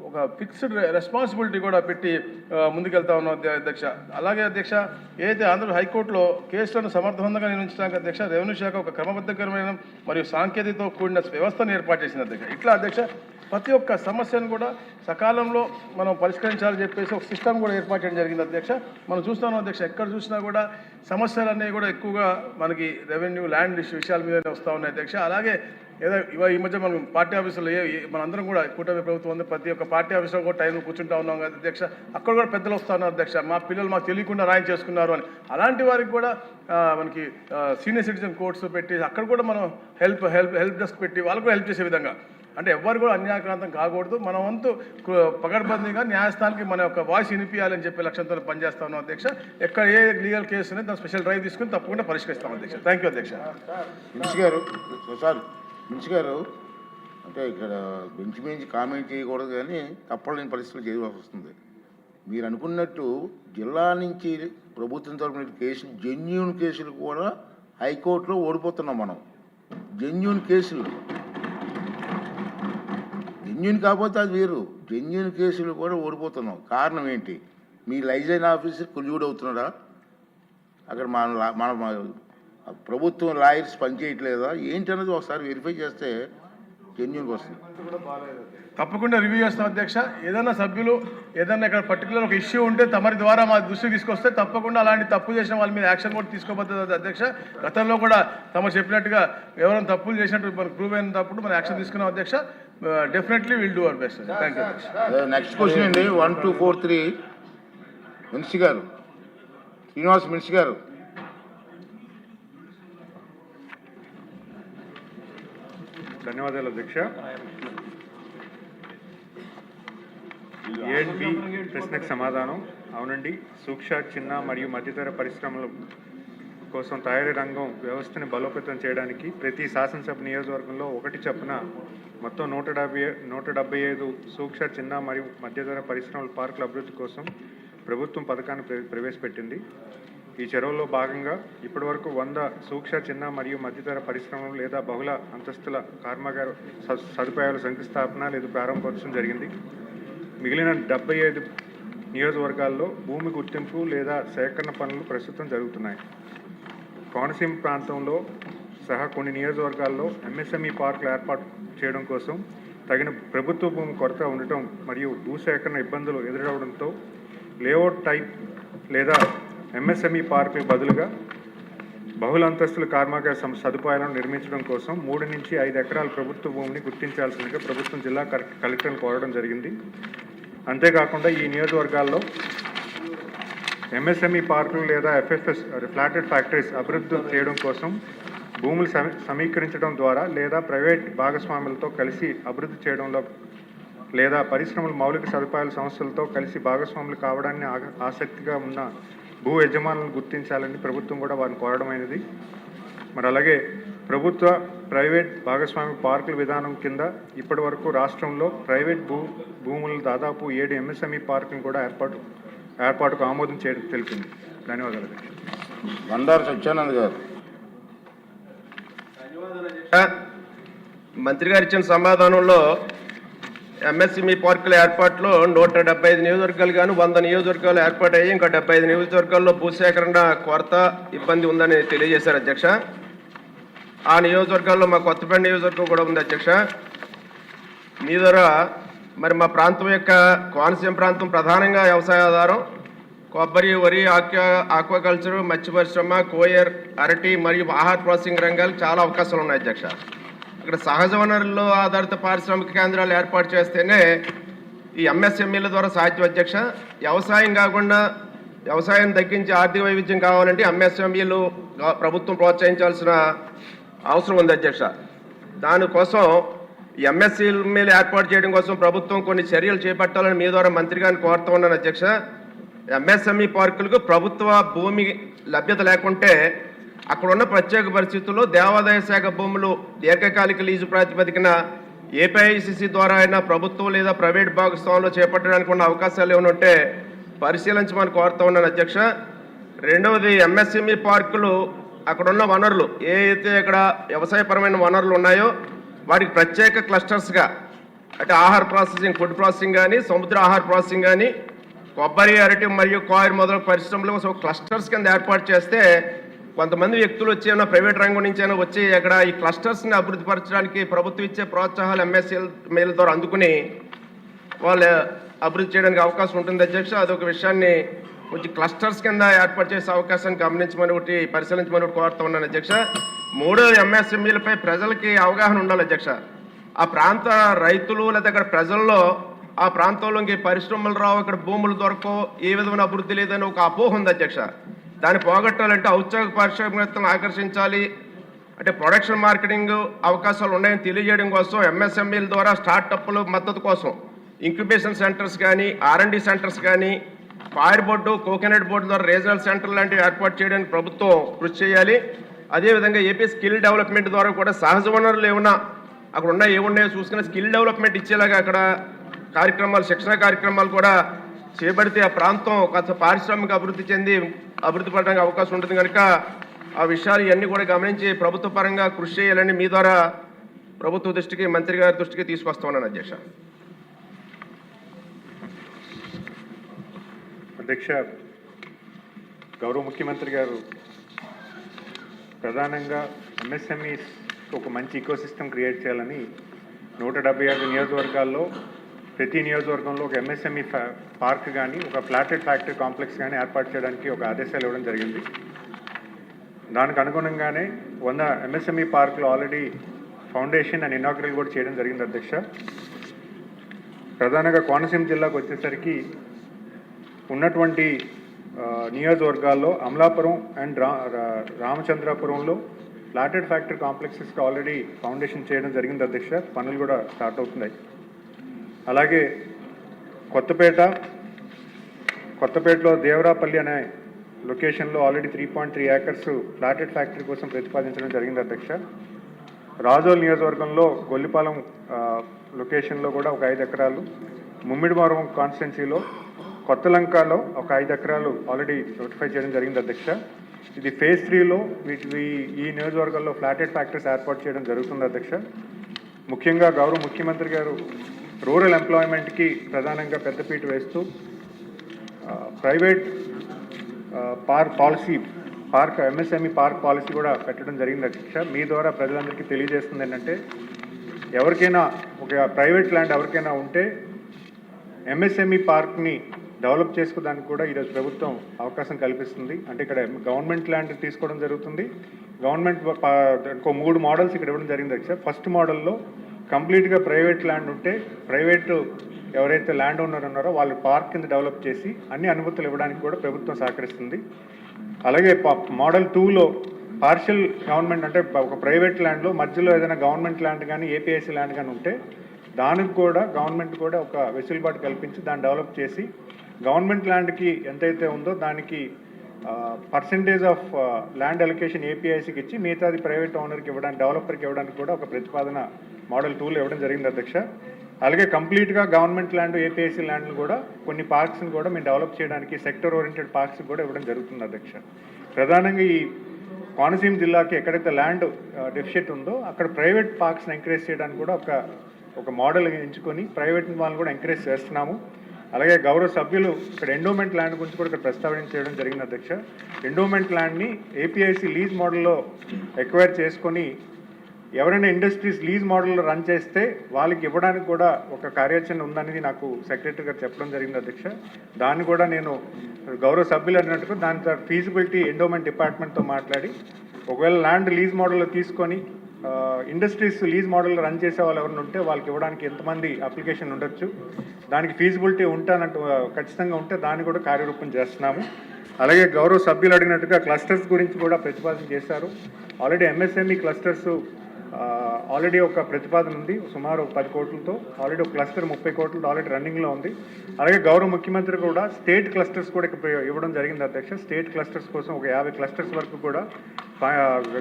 ఒక ఫిక్స్డ్ రెస్పాన్సిబిలిటీ కూడా పెట్టి ముందుకెళ్తా ఉన్నాం అధ్యక్ష. అలాగే అధ్యక్ష ఏదైతే ఆంధ్ర హైకోర్టులో కేసులను సమర్థవంతంగా నిర్వహించడానికి అధ్యక్ష రెవెన్యూ శాఖ ఒక క్రమబద్ధకరమైన మరియు సాంకేతికతో కూడిన వ్యవస్థను ఏర్పాటు చేసింది అధ్యక్ష. ఇట్లా అధ్యక్ష ప్రతి ఒక్క సమస్యను కూడా సకాలంలో మనం పరిష్కరించాలని చెప్పేసి ఒక సిస్టమ్ కూడా ఏర్పాటు చేయడం జరిగింది అధ్యక్ష. మనం చూస్తున్నాం అధ్యక్ష ఎక్కడ చూసినా కూడా సమస్యలు అనేవి కూడా ఎక్కువగా మనకి రెవెన్యూ ల్యాండ్ విషయాల మీదనే వస్తూ ఉన్నాయి అధ్యక్ష. అలాగే ఏదో ఈ మధ్య మనం పార్టీ ఆఫీసులో మనందరం కూడా కూటమి ప్రభుత్వం ఉంది, ప్రతి ఒక్క పార్టీ ఆఫీసులో కూడా టైం కూర్చుంటా ఉన్నాం కదా అధ్యక్ష. అక్కడ కూడా పెద్దలు వస్తా ఉన్నారు అధ్యక్ష, మా పిల్లలు మాకు తెలియకుండా రాయం చేసుకున్నారు అని. అలాంటి వారికి కూడా మనకి సీనియర్ సిటిజన్ కోర్ట్స్ పెట్టి అక్కడ కూడా మనం హెల్ప్ డెస్క్ పెట్టి వాళ్ళకు కూడా హెల్ప్ చేసే విధంగా, అంటే ఎవ్వరు కూడా అన్యాయక్రాంతం కాకూడదు, మన వంతు పకడ్బందీగా న్యాయస్థానానికి మన యొక్క వాయిస్ వినిపించాలని చెప్పే లక్ష్యంతో పనిచేస్తా ఉన్నాం అధ్యక్ష. ఎక్కడ ఏ లీగల్ కేసు అనేది దాని స్పెషల్ డ్రైవ్ తీసుకుని తప్పకుండా పరిష్కరిస్తాం అధ్యక్ష. థ్యాంక్ యూ అధ్యక్ష. మినిషి గారు అంటే ఇక్కడ బెంచ్ మించి కామెంట్ చేయకూడదు కానీ తప్పలేని పరిస్థితులు చేయవలసి వస్తుంది. మీరు అనుకున్నట్టు జిల్లా నుంచి ప్రభుత్వం తరపున కేసులు జెన్యూన్ కేసులు కూడా హైకోర్టులో ఓడిపోతున్నాం మనం. జెన్యూన్ కేసులు జెన్యూన్ కాకపోతే అది వేరు, జెన్యూన్ కేసులు కూడా ఓడిపోతున్నాం. కారణం ఏంటి? మీ లైజెన్స్ ఆఫీసర్ కొల్యూడ్ అవుతున్నాడా? అక్కడ మన ప్రభుత్వం లాయర్స్ పనిచేయట్లేదా ఏంటన్నది ఒకసారి వెరిఫై చేస్తే జెన్యూన్గా వస్తుంది. తప్పకుండా రివ్యూ చేస్తాం అధ్యక్ష. ఏదైనా సభ్యులు ఏదైనా ఇక్కడ పర్టికులర్ ఒక ఇష్యూ ఉంటే తమరి ద్వారా మా దృష్టికి తీసుకొస్తే తప్పకుండా అలాంటి తప్పు చేసిన వాళ్ళ మీద యాక్షన్ కూడా తీసుకోబోతుంది అధ్యక్ష. గతంలో కూడా తమ చెప్పినట్టుగా ఎవరైనా తప్పులు చేసినట్టు మనకు ప్రూవ్ అయినప్పుడు మనం యాక్షన్ తీసుకున్నాం అధ్యక్ష. Definitely will do our best. Thank you అధ్యక్ష. నెక్స్ట్ క్వశ్చన్ అండి 1243 మినిషి గారు, శ్రీనివాస్ మినిషి గారు. ధన్యవాదాలు అధ్యక్ష. ఏఎండ్బి ప్రశ్నకు సమాధానం అవునండి. సూక్ష్మ చిన్న మరియు మధ్యతర పరిశ్రమల కోసం తయారీ రంగం వ్యవస్థని బలోపేతం చేయడానికి ప్రతి శాసనసభ నియోజకవర్గంలో ఒకటి చొప్పున మొత్తం 175 సూక్ష్మ చిన్న మరియు మధ్యతర పరిశ్రమల పార్కుల అభివృద్ధి కోసం ప్రభుత్వం పథకాన్ని ప్రవేశపెట్టింది. ఈ చొరవలో భాగంగా ఇప్పటివరకు 100 సూక్ష్మ చిన్న మరియు మధ్యతర పరిశ్రమలు లేదా బహుళ అంతస్తుల కర్మాగార సదుపాయాల శంకుస్థాపన లేదా ప్రారంభోత్సవం జరిగింది. మిగిలిన 75 నియోజకవర్గాల్లో భూమి గుర్తింపు లేదా సేకరణ పనులు ప్రస్తుతం జరుగుతున్నాయి. కోనసీమ ప్రాంతంలో సహా కొన్ని నియోజకవర్గాల్లో ఎంఎస్ఎంఈ పార్కులు ఏర్పాటు చేయడం కోసం తగిన ప్రభుత్వ భూమి కొరత ఉండటం మరియు భూసేకరణ ఇబ్బందులు ఎదురవడంతో లేఅవుట్ టైప్ లేదా ఎంఎస్ఎంఈ పార్కులకు బదులుగా బహుళ అంతస్తుల కర్మాగార సదుపాయాలను నిర్మించడం కోసం 3 నుంచి 5 ఎకరాల ప్రభుత్వ భూమిని గుర్తించాల్సిందిగా ప్రభుత్వం జిల్లా కలెక్టర్ను కోరడం జరిగింది. అంతేకాకుండా ఈ నియోజకవర్గాల్లో ఎంఎస్ఎంఈ పార్కులు లేదా ఎఫ్ఎఫ్ఎస్ ఫ్లాటెడ్ ఫ్యాక్టరీస్ అభివృద్ధి చేయడం కోసం భూములు సమీకరించడం ద్వారా లేదా ప్రైవేట్ భాగస్వాములతో కలిసి అభివృద్ధి చేయడంలో లేదా పరిశ్రమల మౌలిక సదుపాయాల సంస్థలతో కలిసి భాగస్వాములు కావడాన్ని ఆసక్తిగా ఉన్న భూ యజమానులను గుర్తించాలని ప్రభుత్వం కూడా వారిని కోరడమైనది. మరి అలాగే ప్రభుత్వ ప్రైవేట్ భాగస్వామి పార్కుల విధానం కింద ఇప్పటి వరకు రాష్ట్రంలో ప్రైవేట్ భూములు దాదాపు 7 ఎంఎస్ఎంఈ పార్కులను కూడా ఏర్పాటుకు ఆమోదం చేయడం తెలిపింది. ధన్యవాదాలు. బండారు సత్యానంద్ గారు. మంత్రి గారు ఇచ్చిన సమాధానంలో ఎంఎస్ఎంఈ పార్కుల ఏర్పాటులో 175 నియోజకవర్గాలు కానీ 100 నియోజకవర్గాలు ఏర్పాటయ్యి ఇంకా 75 నియోజకవర్గాల్లో భూసేకరణ కొరత ఇబ్బంది ఉందని తెలియజేశారు అధ్యక్ష. ఆ నియోజకవర్గాల్లో మా కొత్తపేట నియోజకవర్గం కూడా ఉంది అధ్యక్ష. మీ ద్వారా మరి మా ప్రాంతం యొక్క కోనసీమ ప్రాంతం ప్రధానంగా వ్యవసాయ ఆధారం, కొబ్బరి, వరి, ఆక్వాకల్చర్, మత్స్య పరిశ్రమ, కోయర్, అరటి మరియు ఆహార ప్రాసెసింగ్ రంగాలకు చాలా అవకాశాలు ఉన్నాయి అధ్యక్ష. ఇక్కడ సహజ వనరుల్లో ఆధారిత పారిశ్రామిక కేంద్రాలు ఏర్పాటు చేస్తేనే ఈ ఎంఎస్ఎంఈల ద్వారా సాధ్యం అధ్యక్ష. వ్యవసాయం కాకుండా వ్యవసాయాన్ని తగ్గించి ఆర్థిక వైవిధ్యం కావాలంటే ఎంఎస్ఎంఈలు ప్రభుత్వం ప్రోత్సహించాల్సిన అవసరం ఉంది అధ్యక్ష. దానికోసం ఎంఎస్ఎంఈలు ఏర్పాటు చేయడం కోసం ప్రభుత్వం కొన్ని చర్యలు చేపట్టాలని మీ ద్వారా మంత్రి గారిని కోరుతూ ఉన్నాను అధ్యక్ష. ఎంఎస్ఎంఈ పార్కులకు ప్రభుత్వ భూమి లభ్యత లేకుంటే అక్కడ ఉన్న ప్రత్యేక పరిస్థితుల్లో దేవాదాయ శాఖ భూములు దీర్ఘకాలిక లీజు ప్రాతిపదికన ఏపీఐసిసి ద్వారా అయినా ప్రభుత్వం లేదా ప్రైవేట్ భాగస్వామ్యంలో చేపట్టడానికి ఉన్న అవకాశాలు ఏమైనా ఉంటే పరిశీలించమని కోరుతూ ఉన్నాను అధ్యక్ష. రెండవది, ఎంఎస్ఎంఈ పార్కులు అక్కడున్న వనరులు ఏ అయితే ఇక్కడ వ్యవసాయపరమైన వనరులు ఉన్నాయో వాటికి ప్రత్యేక క్లస్టర్స్గా, అంటే ఆహార ప్రాసెసింగ్, ఫుడ్ ప్రాసెసింగ్ కానీ, సముద్ర ఆహార ప్రాసెసింగ్ కానీ, కొబ్బరి, అరటి మరియు కాయర్ మొదలగు పరిశ్రమలు క్లస్టర్స్ కింద ఏర్పాటు చేస్తే కొంతమంది వ్యక్తులు వచ్చి ఏమైనా ప్రైవేట్ రంగం నుంచి అయినా వచ్చి అక్కడ ఈ క్లస్టర్స్ని అభివృద్ధి పరచడానికి ప్రభుత్వం ఇచ్చే ప్రోత్సాహాలు ఎంఎస్ఎంఈల ద్వారా అందుకుని వాళ్ళు అభివృద్ధి చేయడానికి అవకాశం ఉంటుంది అధ్యక్ష. అదొక విషయాన్ని కొంచెం క్లస్టర్స్ కింద ఏర్పాటు చేసే అవకాశాన్ని గమనించమని ఒకటి పరిశీలించమని ఒకటి కోరుతా ఉన్నాను అధ్యక్ష. మూడో ఎంఎస్ఎంఈలపై ప్రజలకి అవగాహన ఉండాలి అధ్యక్ష. ఆ ప్రాంత రైతులు లేదా అక్కడ ప్రజల్లో ఆ ప్రాంతంలో ఇంక పరిశ్రమలు రావు, ఇక్కడ భూములు దొరకవు, ఏ విధమైన అభివృద్ధి లేదని ఒక అపోహ ఉంది అధ్యక్ష. దాన్ని పోగొట్టాలంటే ఔత్సాహిక పారిశ్రామికవేత్తలను ఆకర్షించాలి, అంటే ప్రొడక్షన్ మార్కెటింగ్ అవకాశాలు ఉన్నాయని తెలియజేయడం కోసం ఎంఎస్ఎంఈల ద్వారా స్టార్టప్లు మద్దతు కోసం ఇంక్యుబేషన్ సెంటర్స్ కానీ R&D సెంటర్స్ కానీ ఫైర్ బోర్డు, కోకోనట్ బోర్డు ద్వారా రీజనల్ సెంటర్ లాంటివి ఏర్పాటు చేయడానికి ప్రభుత్వం కృషి చేయాలి. అదేవిధంగా ఏపీ స్కిల్ డెవలప్మెంట్ ద్వారా కూడా సహజ వనరులు ఏమన్నా అక్కడ ఏమున్నాయో చూసుకుని స్కిల్ డెవలప్మెంట్ ఇచ్చేలాగా అక్కడ కార్యక్రమాలు, శిక్షణ కార్యక్రమాలు కూడా చేపడితే ఆ ప్రాంతం కాస్త పారిశ్రామిక అభివృద్ధి చెంది అభివృద్ధి పడడానికి అవకాశం ఉంటుంది కనుక ఆ విషయాలు ఇవన్నీ కూడా గమనించి ప్రభుత్వ పరంగా కృషి చేయాలని మీ ద్వారా ప్రభుత్వ దృష్టికి, మంత్రి గారి దృష్టికి తీసుకొస్తా ఉన్నాను అధ్యక్ష. అధ్యక్ష, గౌరవ ముఖ్యమంత్రి గారు ప్రధానంగా ఎంఎస్ఎంఈస్ ఒక మంచి ఈకోసిస్టమ్ క్రియేట్ చేయాలని 176 నియోజకవర్గాల్లో ప్రతి నియోజకవర్గంలో ఒక ఎంఎస్ఎంఈ పార్క్ కానీ ఒక ఫ్లాటెడ్ ఫ్యాక్టరీ కాంప్లెక్స్ కానీ ఏర్పాటు చేయడానికి ఒక ఆదేశాలు ఇవ్వడం జరిగింది. దానికి అనుగుణంగానే 100 ఎంఎస్ఎంఈ పార్కులు ఆల్రెడీ ఫౌండేషన్ అండ్ ఇనాగ్రల్ కూడా చేయడం జరిగింది అధ్యక్ష. ప్రధానంగా కోనసీమ జిల్లాకు వచ్చేసరికి ఉన్నటువంటి నియోజకవర్గాల్లో అమలాపురం అండ్ రామచంద్రాపురంలో ఫ్లాటెడ్ ఫ్యాక్టరీ కాంప్లెక్సెస్కి ఆల్రెడీ ఫౌండేషన్ చేయడం జరిగింది అధ్యక్ష. పనులు కూడా స్టార్ట్ అవుతున్నాయి. అలాగే కొత్తపేటలో దేవరాపల్లి అనే లొకేషన్లో ఆల్రెడీ 3.3 ఏకర్స్ ఫ్లాటెడ్ ఫ్యాక్టరీ కోసం ప్రతిపాదించడం జరిగింది అధ్యక్ష. రాజోల్ నియోజకవర్గంలో గొల్లిపాలెం లొకేషన్లో కూడా ఒక 5 ఎకరాలు, ముమ్మిడివరం కాన్స్టిట్యున్సీలో కొత్తలంకలో ఒక 5 ఎకరాలు ఆల్రెడీ నోటిఫై చేయడం జరిగింది అధ్యక్ష. ఇది ఫేజ్ 3లో ఈ నియోజకవర్గాల్లో ఫ్లాటెడ్ ఫ్యాక్టరీస్ ఏర్పాటు చేయడం జరుగుతుంది అధ్యక్ష. ముఖ్యంగా గౌరవ ముఖ్యమంత్రి గారు రూరల్ ఎంప్లాయ్మెంట్కి ప్రధానంగా పెద్దపీట వేస్తూ ప్రైవేట్ ఎంఎస్ఎంఈ పార్క్ పాలసీ కూడా పెట్టడం జరిగింది అధ్యక్ష. మీ ద్వారా ప్రజలందరికీ తెలియజేస్తుంది ఏంటంటే, ఎవరికైనా ఒక ప్రైవేట్ ల్యాండ్ ఎవరికైనా ఉంటే ఎంఎస్ఎంఈ పార్క్ని డెవలప్ చేసుకోవడానికి కూడా ఈరోజు ప్రభుత్వం అవకాశం కల్పిస్తుంది. అంటే ఇక్కడ గవర్నమెంట్ ల్యాండ్ తీసుకోవడం జరుగుతుంది. గవర్నమెంట్ ఇంకో 3 మోడల్స్ ఇక్కడ ఇవ్వడం జరిగింది అధ్యక్ష. ఫస్ట్ మోడల్లో కంప్లీట్గా ప్రైవేట్ ల్యాండ్ ఉంటే ప్రైవేటు ఎవరైతే ల్యాండ్ ఓనర్ ఉన్నారో వాళ్ళు పార్క్ కింద డెవలప్ చేసి అన్ని అనుమతులు ఇవ్వడానికి కూడా ప్రభుత్వం సహకరిస్తుంది. అలాగే మోడల్ 2లో పార్షియల్ గవర్నమెంట్, అంటే ఒక ప్రైవేట్ ల్యాండ్లో మధ్యలో ఏదైనా గవర్నమెంట్ ల్యాండ్ కానీ ఏపీఐసీ ల్యాండ్ కానీ ఉంటే దానికి కూడా గవర్నమెంట్ కూడా ఒక వెసులుబాటు కల్పించి దాన్ని డెవలప్ చేసి గవర్నమెంట్ ల్యాండ్కి ఎంతైతే ఉందో దానికి పర్సంటేజ్ ఆఫ్ ల్యాండ్ అలొకేషన్ ఏపీఐసీకి ఇచ్చి మిగతాది ప్రైవేట్ ఓనర్కి ఇవ్వడానికి, డెవలపర్కి ఇవ్వడానికి కూడా ఒక ప్రతిపాదన మోడల్ 2లో ఇవ్వడం జరిగింది అధ్యక్ష. అలాగే కంప్లీట్గా గవర్నమెంట్ ల్యాండ్, ఏపీఐసీ ల్యాండ్లు కూడా కొన్ని పార్క్స్ని కూడా మేము డెవలప్ చేయడానికి సెక్టర్ ఓరియంటెడ్ పార్క్స్ కూడా ఇవ్వడం జరుగుతుంది అధ్యక్ష. ప్రధానంగా ఈ కోనసీమ జిల్లాకి ఎక్కడైతే ల్యాండ్ డెఫిషిట్ ఉందో అక్కడ ప్రైవేట్ పార్క్స్ని ఎంకరేజ్ చేయడానికి కూడా ఒక మోడల్ ఎంచుకొని ప్రైవేట్ వాళ్ళని కూడా ఎంకరేజ్ చేస్తున్నాము. అలాగే గౌరవ సభ్యులు ఇక్కడ ఎండోమెంట్ ల్యాండ్ గురించి కూడా ఇక్కడ ప్రస్తావించడం జరిగింది అధ్యక్ష. ఎండోమెంట్ ల్యాండ్ని ఏపీఐసీ లీజ్ మోడల్లో ఎక్వైర్ చేసుకొని ఎవరైనా ఇండస్ట్రీస్ లీజ్ మోడల్లో రన్ చేస్తే వాళ్ళకి ఇవ్వడానికి కూడా ఒక కార్యాచరణ ఉందనేది నాకు సెక్రటరీ గారు చెప్పడం జరిగింది అధ్యక్ష. దాన్ని కూడా నేను గౌరవ సభ్యులు అన్నట్టుగా దాని ఫీజిబిలిటీ ఎండోమెంట్ డిపార్ట్మెంట్తో మాట్లాడి ఒకవేళ ల్యాండ్ లీజ్ మోడల్లో తీసుకొని ఇండస్ట్రీస్ లీజ్ మోడల్లో రన్ చేసే వాళ్ళు ఎవరైనా ఉంటే వాళ్ళకి ఇవ్వడానికి ఎంతమంది అప్లికేషన్ ఉండొచ్చు, దానికి ఫీజిబిలిటీ ఉంటానంటూ ఖచ్చితంగా ఉంటే దాన్ని కూడా కార్యరూపం చేస్తున్నాము. అలాగే గౌరవ సభ్యులు అడిగినట్టుగా క్లస్టర్స్ గురించి కూడా ప్రతిపాదన చేశారు. ఆల్రెడీ ఎంఎస్ఎంఈ క్లస్టర్స్ ఆల్రెడీ ఒక ప్రతిపాదన ఉంది, సుమారు 10 కోట్లతో. ఆల్రెడీ ఒక క్లస్టర్ 30 కోట్లతో ఆల్రెడీ రన్నింగ్లో ఉంది. అలాగే గౌరవ ముఖ్యమంత్రి కూడా స్టేట్ క్లస్టర్స్ కూడా ఇవ్వడం జరిగింది అధ్యక్ష. స్టేట్ క్లస్టర్స్ కోసం ఒక 50 క్లస్టర్స్ వరకు కూడా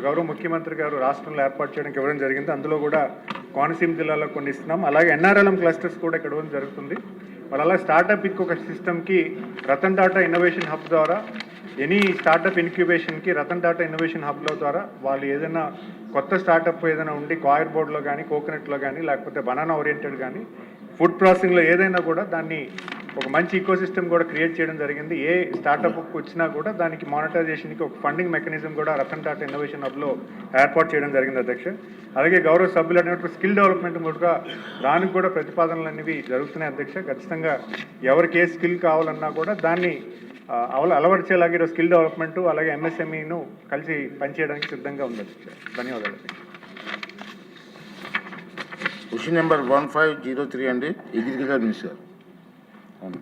గౌరవ ముఖ్యమంత్రి గారు రాష్ట్రంలో ఏర్పాటు చేయడానికి ఇవ్వడం జరిగింది. అందులో కూడా కోనసీమ జిల్లాలో కొన్ని ఇస్తున్నాం. అలాగే ఎన్ఆర్ఎల్ఎం క్లస్టర్స్ కూడా ఇక్కడ ఇవ్వడం జరుగుతుంది. మరి అలా స్టార్టప్ ఇంకొక సిస్టమ్కి రతన్ టాటా ఇన్నోవేషన్ హబ్ ద్వారా ఎనీ స్టార్టప్ ఇన్క్యుబేషన్కి రతన్ టాటా ఇన్నోవేషన్ హబ్లో ద్వారా వాళ్ళు ఏదైనా కొత్త స్టార్టప్ ఏదైనా ఉండి కాయర్ బోర్డ్లో కానీ, కోకోనట్లో కానీ, లేకపోతే బనానా ఓరియంటెడ్ కానీ, ఫుడ్ ప్రాసెసింగ్లో ఏదైనా కూడా దాన్ని ఒక మంచి ఈకోసిస్టమ్ కూడా క్రియేట్ చేయడం జరిగింది. ఏ స్టార్టప్ వచ్చినా కూడా దానికి మానిటైజేషన్కి ఒక ఫండింగ్ మెకానిజం కూడా రతన్ టాటా ఇన్నోవేషన్ హబ్లో ఏర్పాటు చేయడం జరిగింది అధ్యక్ష. అలాగే గౌరవ సభ్యులు అనేటువంటి స్కిల్ డెవలప్మెంట్ కూడా దానికి కూడా ప్రతిపాదనలు అనేవి జరుగుతున్నాయి అధ్యక్ష. ఖచ్చితంగా ఎవరికి ఏ స్కిల్ కావాలన్నా కూడా దాన్ని అలవర్చేలాగా ఈరోజు స్కిల్ డెవలప్మెంట్ అలాగే ఎంఎస్ఎంఈను కలిసి పనిచేయడానికి సిద్ధంగా ఉంది అధ్యక్ష. ధన్యవాదాలు అధ్యక్ష. క్వశ్చన్ నెంబర్ 1503 అండి, అగ్రికల్చర్ మినిస్టర్. అవును.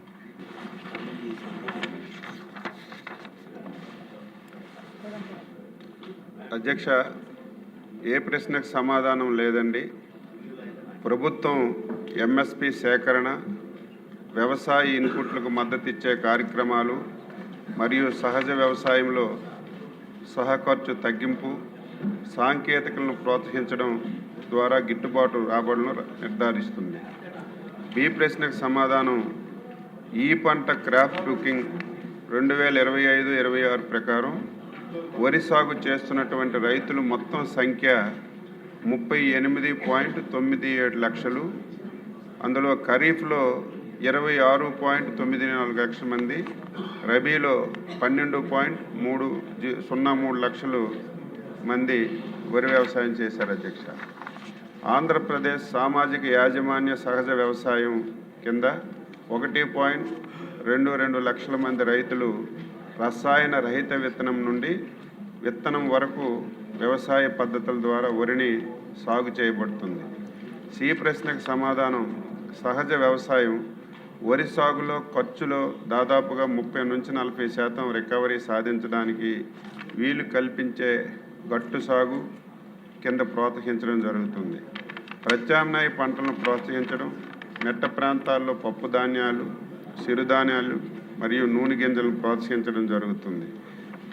అధ్యక్ష, ఏ ప్రశ్నకు సమాధానం లేదండి. ప్రభుత్వం ఎంఎస్పి సేకరణ, వ్యవసాయ ఇన్పుట్లకు మద్దతు ఇచ్చే కార్యక్రమాలు మరియు సహజ వ్యవసాయంలో సహఖర్చు తగ్గింపు, సాంకేతికలను ప్రోత్సహించడం ద్వారా గిట్టుబాటు రాబడులను నిర్ధారిస్తుంది. బి ప్రశ్నకు సమాధానం ఈ పంట క్రాప్ బుకింగ్ 2025-26 ప్రకారం వరి సాగు చేస్తున్నటువంటి రైతులు మొత్తం సంఖ్య 38.97 లక్షలు. అందులో ఖరీఫ్లో 26.94 లక్షల మంది, రబీలో 12.303 లక్షలు మంది వరి వ్యవసాయం చేశారు అధ్యక్ష. ఆంధ్రప్రదేశ్ సామాజిక యాజమాన్య సహజ వ్యవసాయం కింద 1.22 లక్షల మంది రైతులు రసాయన రహిత విత్తనం నుండి విత్తనం వరకు వ్యవసాయ పద్ధతుల ద్వారా వరిని సాగు చేయబడుతుంది. సి ప్రశ్నకు సమాధానం సహజ వ్యవసాయం వరి సాగులో ఖర్చులో దాదాపుగా 30-40% రికవరీ సాధించడానికి వీలు కల్పించే గట్టు సాగు కింద ప్రోత్సహించడం జరుగుతుంది. ప్రత్యామ్నాయ పంటలను ప్రోత్సహించడం, మెట్ట ప్రాంతాల్లో పప్పు ధాన్యాలు, చిరుధాన్యాలు మరియు నూనె గింజలను ప్రోత్సహించడం జరుగుతుంది.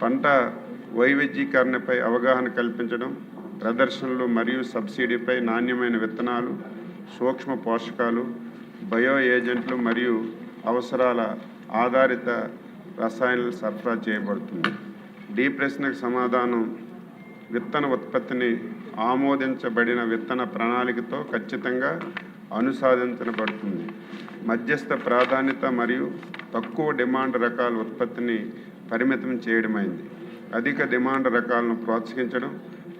పంట వైవిధ్యీకరణపై అవగాహన కల్పించడం, ప్రదర్శనలు మరియు సబ్సిడీపై నాణ్యమైన విత్తనాలు, సూక్ష్మ పోషకాలు, బయో ఏజెంట్లు మరియు అవసరాల ఆధారిత రసాయనాలు సరఫరా చేయబడుతుంది. డి ప్రశ్నకు సమాధానం విత్తన ఉత్పత్తిని ఆమోదించబడిన విత్తన ప్రణాళికతో ఖచ్చితంగా అనుసాధించబడుతుంది. మధ్యస్థ ప్రాధాన్యత మరియు తక్కువ డిమాండ్ రకాల ఉత్పత్తిని పరిమితం చేయడమైంది. అధిక డిమాండ్ రకాలను ప్రోత్సహించడం,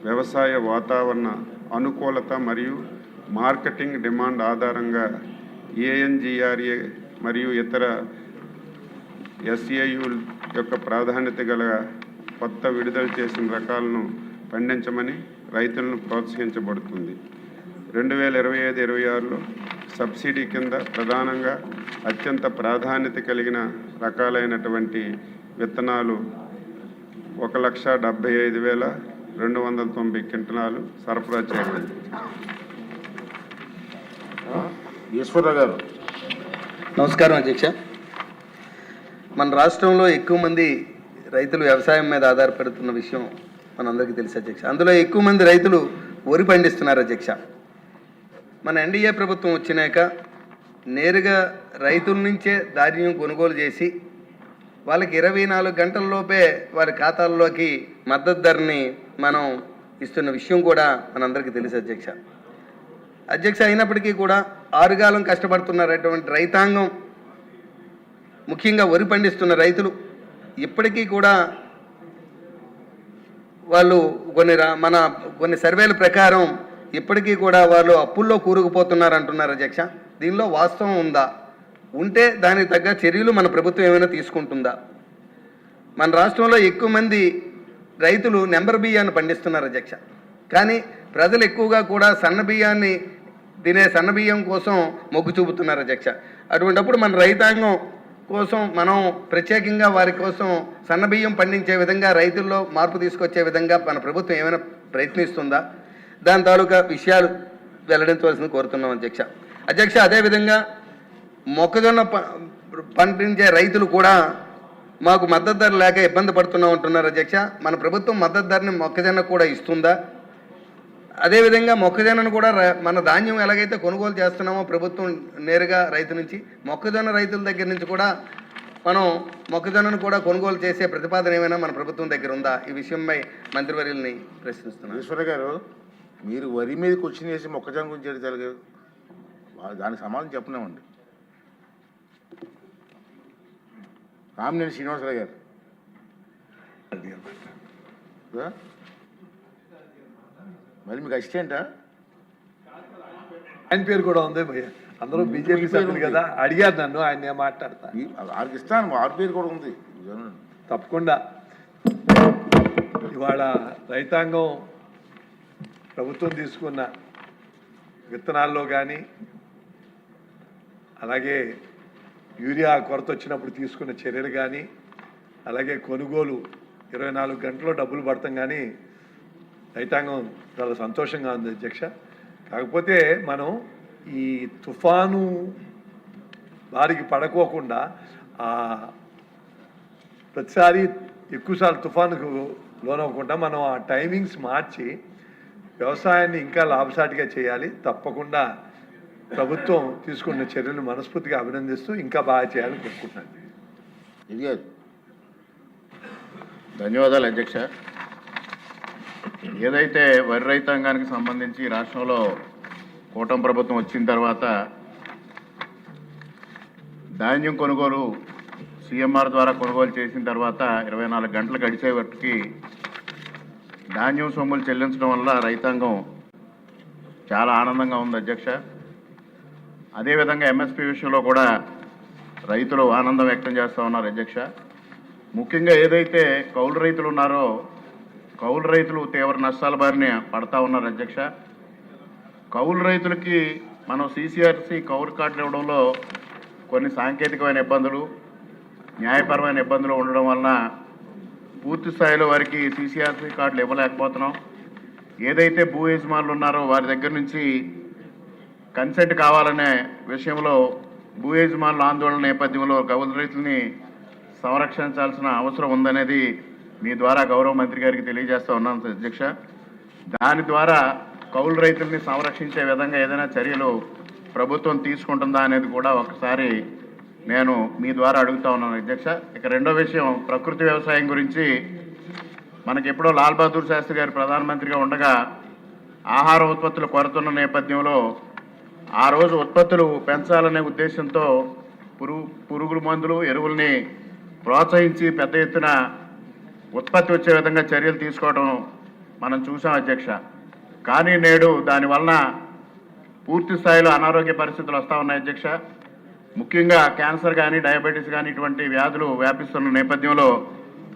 వ్యవసాయ వాతావరణ అనుకూలత మరియు మార్కెటింగ్ డిమాండ్ ఆధారంగా ఏఎన్జిఆర్ఏ మరియు ఇతర ఎస్ఏయు యొక్క ప్రాధాన్యత గల కొత్త విడుదల చేసిన రకాలను పండించమని రైతులను ప్రోత్సహించబడుతుంది. 2025-26లో సబ్సిడీ కింద ప్రధానంగా అత్యంత ప్రాధాన్యత కలిగిన రకాలైనటువంటి విత్తనాలు 1,75,290 క్వింటాలు సరఫరా చేయబడింది. ఈశ్వరరావు గారు. నమస్కారం అధ్యక్ష. మన రాష్ట్రంలో ఎక్కువ మంది రైతులు వ్యవసాయం మీద ఆధారపడుతున్న విషయం మనందరికీ తెలుసు అధ్యక్ష. అందులో ఎక్కువ మంది రైతులు వరి పండిస్తున్నారు అధ్యక్ష. మన ఎన్డీఏ ప్రభుత్వం వచ్చినాక నేరుగా రైతుల నుంచే ధాన్యం కొనుగోలు చేసి వాళ్ళకి 24 గంటల్లోపే వారి ఖాతాల్లోకి మద్దతు ధరని మనం ఇస్తున్న విషయం కూడా మనందరికీ తెలుసు అధ్యక్ష. అయినప్పటికీ కూడా ఆరుగాలం కష్టపడుతున్నటువంటి రైతాంగం, ముఖ్యంగా వరి పండిస్తున్న రైతులు ఇప్పటికీ కూడా వాళ్ళు కొన్ని సర్వేల ప్రకారం ఇప్పటికీ కూడా వాళ్ళు అప్పుల్లో కూరుకుపోతున్నారు అంటున్నారు అధ్యక్ష. దీనిలో వాస్తవం ఉందా? ఉంటే దానికి తగ్గ చర్యలు మన ప్రభుత్వం ఏమైనా తీసుకుంటుందా? మన రాష్ట్రంలో ఎక్కువ మంది రైతులు నెంబర్ బియ్యాన్ని పండిస్తున్నారు అధ్యక్ష. కానీ ప్రజలు ఎక్కువగా కూడా సన్న బియ్యాన్ని తినే సన్న బియ్యం కోసం మొగ్గు చూపుతున్నారు అధ్యక్ష. అటువంటిప్పుడు మన రైతాంగం కోసం మనం ప్రత్యేకంగా వారి కోసం సన్న బియ్యం పండించే విధంగా రైతుల్లో మార్పు తీసుకొచ్చే విధంగా మన ప్రభుత్వం ఏమైనా ప్రయత్నిస్తుందా? దాని తాలూకా విషయాలు వెల్లడించవలసింది కోరుతున్నాం అధ్యక్ష. అదేవిధంగా మొక్కజొన్న పండించే రైతులు కూడా మాకు మద్దతు ధర లేక ఇబ్బంది పడుతున్నాం అంటున్నారు అధ్యక్ష. మన ప్రభుత్వం మద్దతు ధరని మొక్కజొన్న కూడా ఇస్తుందా? అదేవిధంగా మొక్కజొన్నను కూడా మన ధాన్యం ఎలాగైతే కొనుగోలు చేస్తున్నామో ప్రభుత్వం నేరుగా రైతు నుంచి, మొక్కజొన్న రైతుల దగ్గర నుంచి కూడా మనం మొక్కజొన్నను కూడా కొనుగోలు చేసే ప్రతిపాదన ఏమైనా మన ప్రభుత్వం దగ్గర ఉందా? ఈ విషయంపై మంత్రివర్యుల్ని ప్రశ్నిస్తున్నాను. ఈశ్వర గారు, మీరు వరి మీద క్వశ్చన్ చేసి మొక్కజొన్న గురించి అడిగారు, దానికి సమాధానం చెప్పినామండి. రామినేని శ్రీనివాసరావు గారు. మరి మీకు అసిస్టెంటా? ఆయన పేరు కూడా ఉంది భయ్య. అందరూ బీజేపీ సభ్యులు కదా, అడిగారు నన్ను, ఆయన మాట్లాడతా. వారికి ఇస్తాను, వారి పేరు కూడా ఉంది. తప్పకుండా ఇవాళ రైతాంగం ప్రభుత్వం తీసుకున్న విత్తనాల్లో కానీ, అలాగే యూరియా కొరత వచ్చినప్పుడు తీసుకున్న చర్యలు కానీ, అలాగే కొనుగోలు 24 గంటల్లో డబ్బులు పడతాం కానీ రైతాంగం చాలా సంతోషంగా ఉంది అధ్యక్ష. కాకపోతే మనం ఈ తుఫాను బారికి పడకోకుండా ప్రతిసారి ఎక్కువసార్లు తుఫానుకు లోనవ్వకుండా మనం ఆ టైమింగ్స్ మార్చి వ్యవసాయాన్ని ఇంకా లాభసాటిగా చేయాలి. తప్పకుండా ప్రభుత్వం తీసుకున్న చర్యలను మనస్ఫూర్తిగా అభినందిస్తూ ఇంకా బాగా చేయాలని కోరుకుంటున్నాను. ధన్యవాదాలు అధ్యక్ష. ఏదైతే వరి రైతాంగానికి సంబంధించి రాష్ట్రంలో కూటమి ప్రభుత్వం వచ్చిన తర్వాత ధాన్యం కొనుగోలు సీఎంఆర్ ద్వారా కొనుగోలు చేసిన తర్వాత 24 గంటలు గడిచే వరకు ధాన్యం సొమ్ములు చెల్లించడం వల్ల రైతాంగం చాలా ఆనందంగా ఉంది అధ్యక్ష. అదేవిధంగా ఎంఎస్పీ విషయంలో కూడా రైతులు ఆనందం వ్యక్తం చేస్తూ ఉన్నారు అధ్యక్ష. ముఖ్యంగా ఏదైతే కౌలు రైతులు ఉన్నారో కౌలు రైతులు తీవ్ర నష్టాల బారిన పడతా ఉన్నారు అధ్యక్ష. కౌలు రైతులకి మనం CCRC కౌలు కార్డులు ఇవ్వడంలో కొన్ని సాంకేతికమైన ఇబ్బందులు, న్యాయపరమైన ఇబ్బందులు ఉండడం వలన పూర్తి స్థాయిలో వారికి CCRC కార్డులు ఇవ్వలేకపోతున్నాం. ఏదైతే భూ యజమానులు ఉన్నారో వారి దగ్గర నుంచి కన్సెంట్ కావాలనే విషయంలో భూ యజమానుల ఆందోళన నేపథ్యంలో కౌలు రైతుల్ని సంరక్షించాల్సిన అవసరం ఉందనేది మీ ద్వారా గౌరవ మంత్రి గారికి తెలియజేస్తూ ఉన్నాను అధ్యక్ష. దాని ద్వారా కౌలు రైతుల్ని సంరక్షించే విధంగా ఏదైనా చర్యలు ప్రభుత్వం తీసుకుంటుందా అనేది కూడా ఒకసారి నేను మీ ద్వారా అడుగుతా ఉన్నాను అధ్యక్ష. ఇక రెండో విషయం ప్రకృతి వ్యవసాయం గురించి. మనకి ఎప్పుడో లాల్ బహదూర్ శాస్త్రి గారు ప్రధానమంత్రిగా ఉండగా ఆహార ఉత్పత్తులు కొరతున్న నేపథ్యంలో ఆ రోజు ఉత్పత్తులు పెంచాలనే ఉద్దేశంతో పురుగుల మందులు, ఎరువుల్ని ప్రోత్సహించి పెద్ద ఎత్తున ఉత్పత్తి వచ్చే విధంగా చర్యలు తీసుకోవడం మనం చూసాం అధ్యక్ష. కానీ నేడు దానివలన పూర్తి స్థాయిలో అనారోగ్య పరిస్థితులు వస్తూ ఉన్నాయి అధ్యక్ష. ముఖ్యంగా క్యాన్సర్ కానీ, డయాబెటీస్ కానీ ఇటువంటి వ్యాధులు వ్యాపిస్తున్న నేపథ్యంలో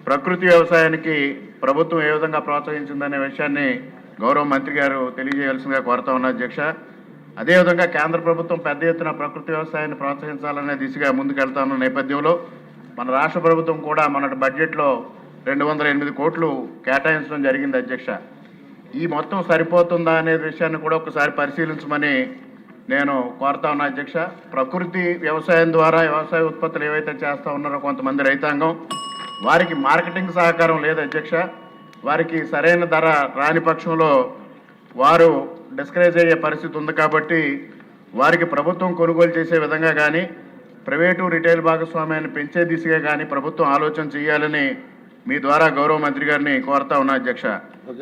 ప్రకృతి వ్యవసాయానికి ప్రభుత్వం ఏ విధంగా ప్రోత్సహించిందనే విషయాన్ని గౌరవ మంత్రి గారు తెలియజేయాల్సిందిగా కోరుతా ఉన్నా అధ్యక్ష. అదేవిధంగా కేంద్ర ప్రభుత్వం పెద్ద ఎత్తున ప్రకృతి వ్యవసాయాన్ని ప్రోత్సహించాలనే దిశగా ముందుకెళ్తా ఉన్న నేపథ్యంలో మన రాష్ట్ర ప్రభుత్వం కూడా మొన్నటి బడ్జెట్లో 208 కోట్లు కేటాయించడం జరిగింది అధ్యక్ష. ఈ మొత్తం సరిపోతుందా అనే విషయాన్ని కూడా ఒకసారి పరిశీలించమని నేను కోరుతా ఉన్నా అధ్యక్ష. ప్రకృతి వ్యవసాయం ద్వారా వ్యవసాయ ఉత్పత్తులు ఏవైతే చేస్తూ ఉన్నారో కొంతమంది రైతాంగం వారికి మార్కెటింగ్ సహకారం లేదు అధ్యక్ష. వారికి సరైన ధర రాని పక్షంలో వారు డిస్కరేజ్ అయ్యే పరిస్థితి ఉంది. కాబట్టి వారికి ప్రభుత్వం కొనుగోలు చేసే విధంగా కానీ, ప్రైవేటు రిటైల్ భాగస్వామ్యాన్ని పెంచే దిశగా కానీ ప్రభుత్వం ఆలోచన చేయాలని మీ ద్వారా గౌరవ మంత్రి గారిని కోరుతా ఉన్నా అధ్యక్ష.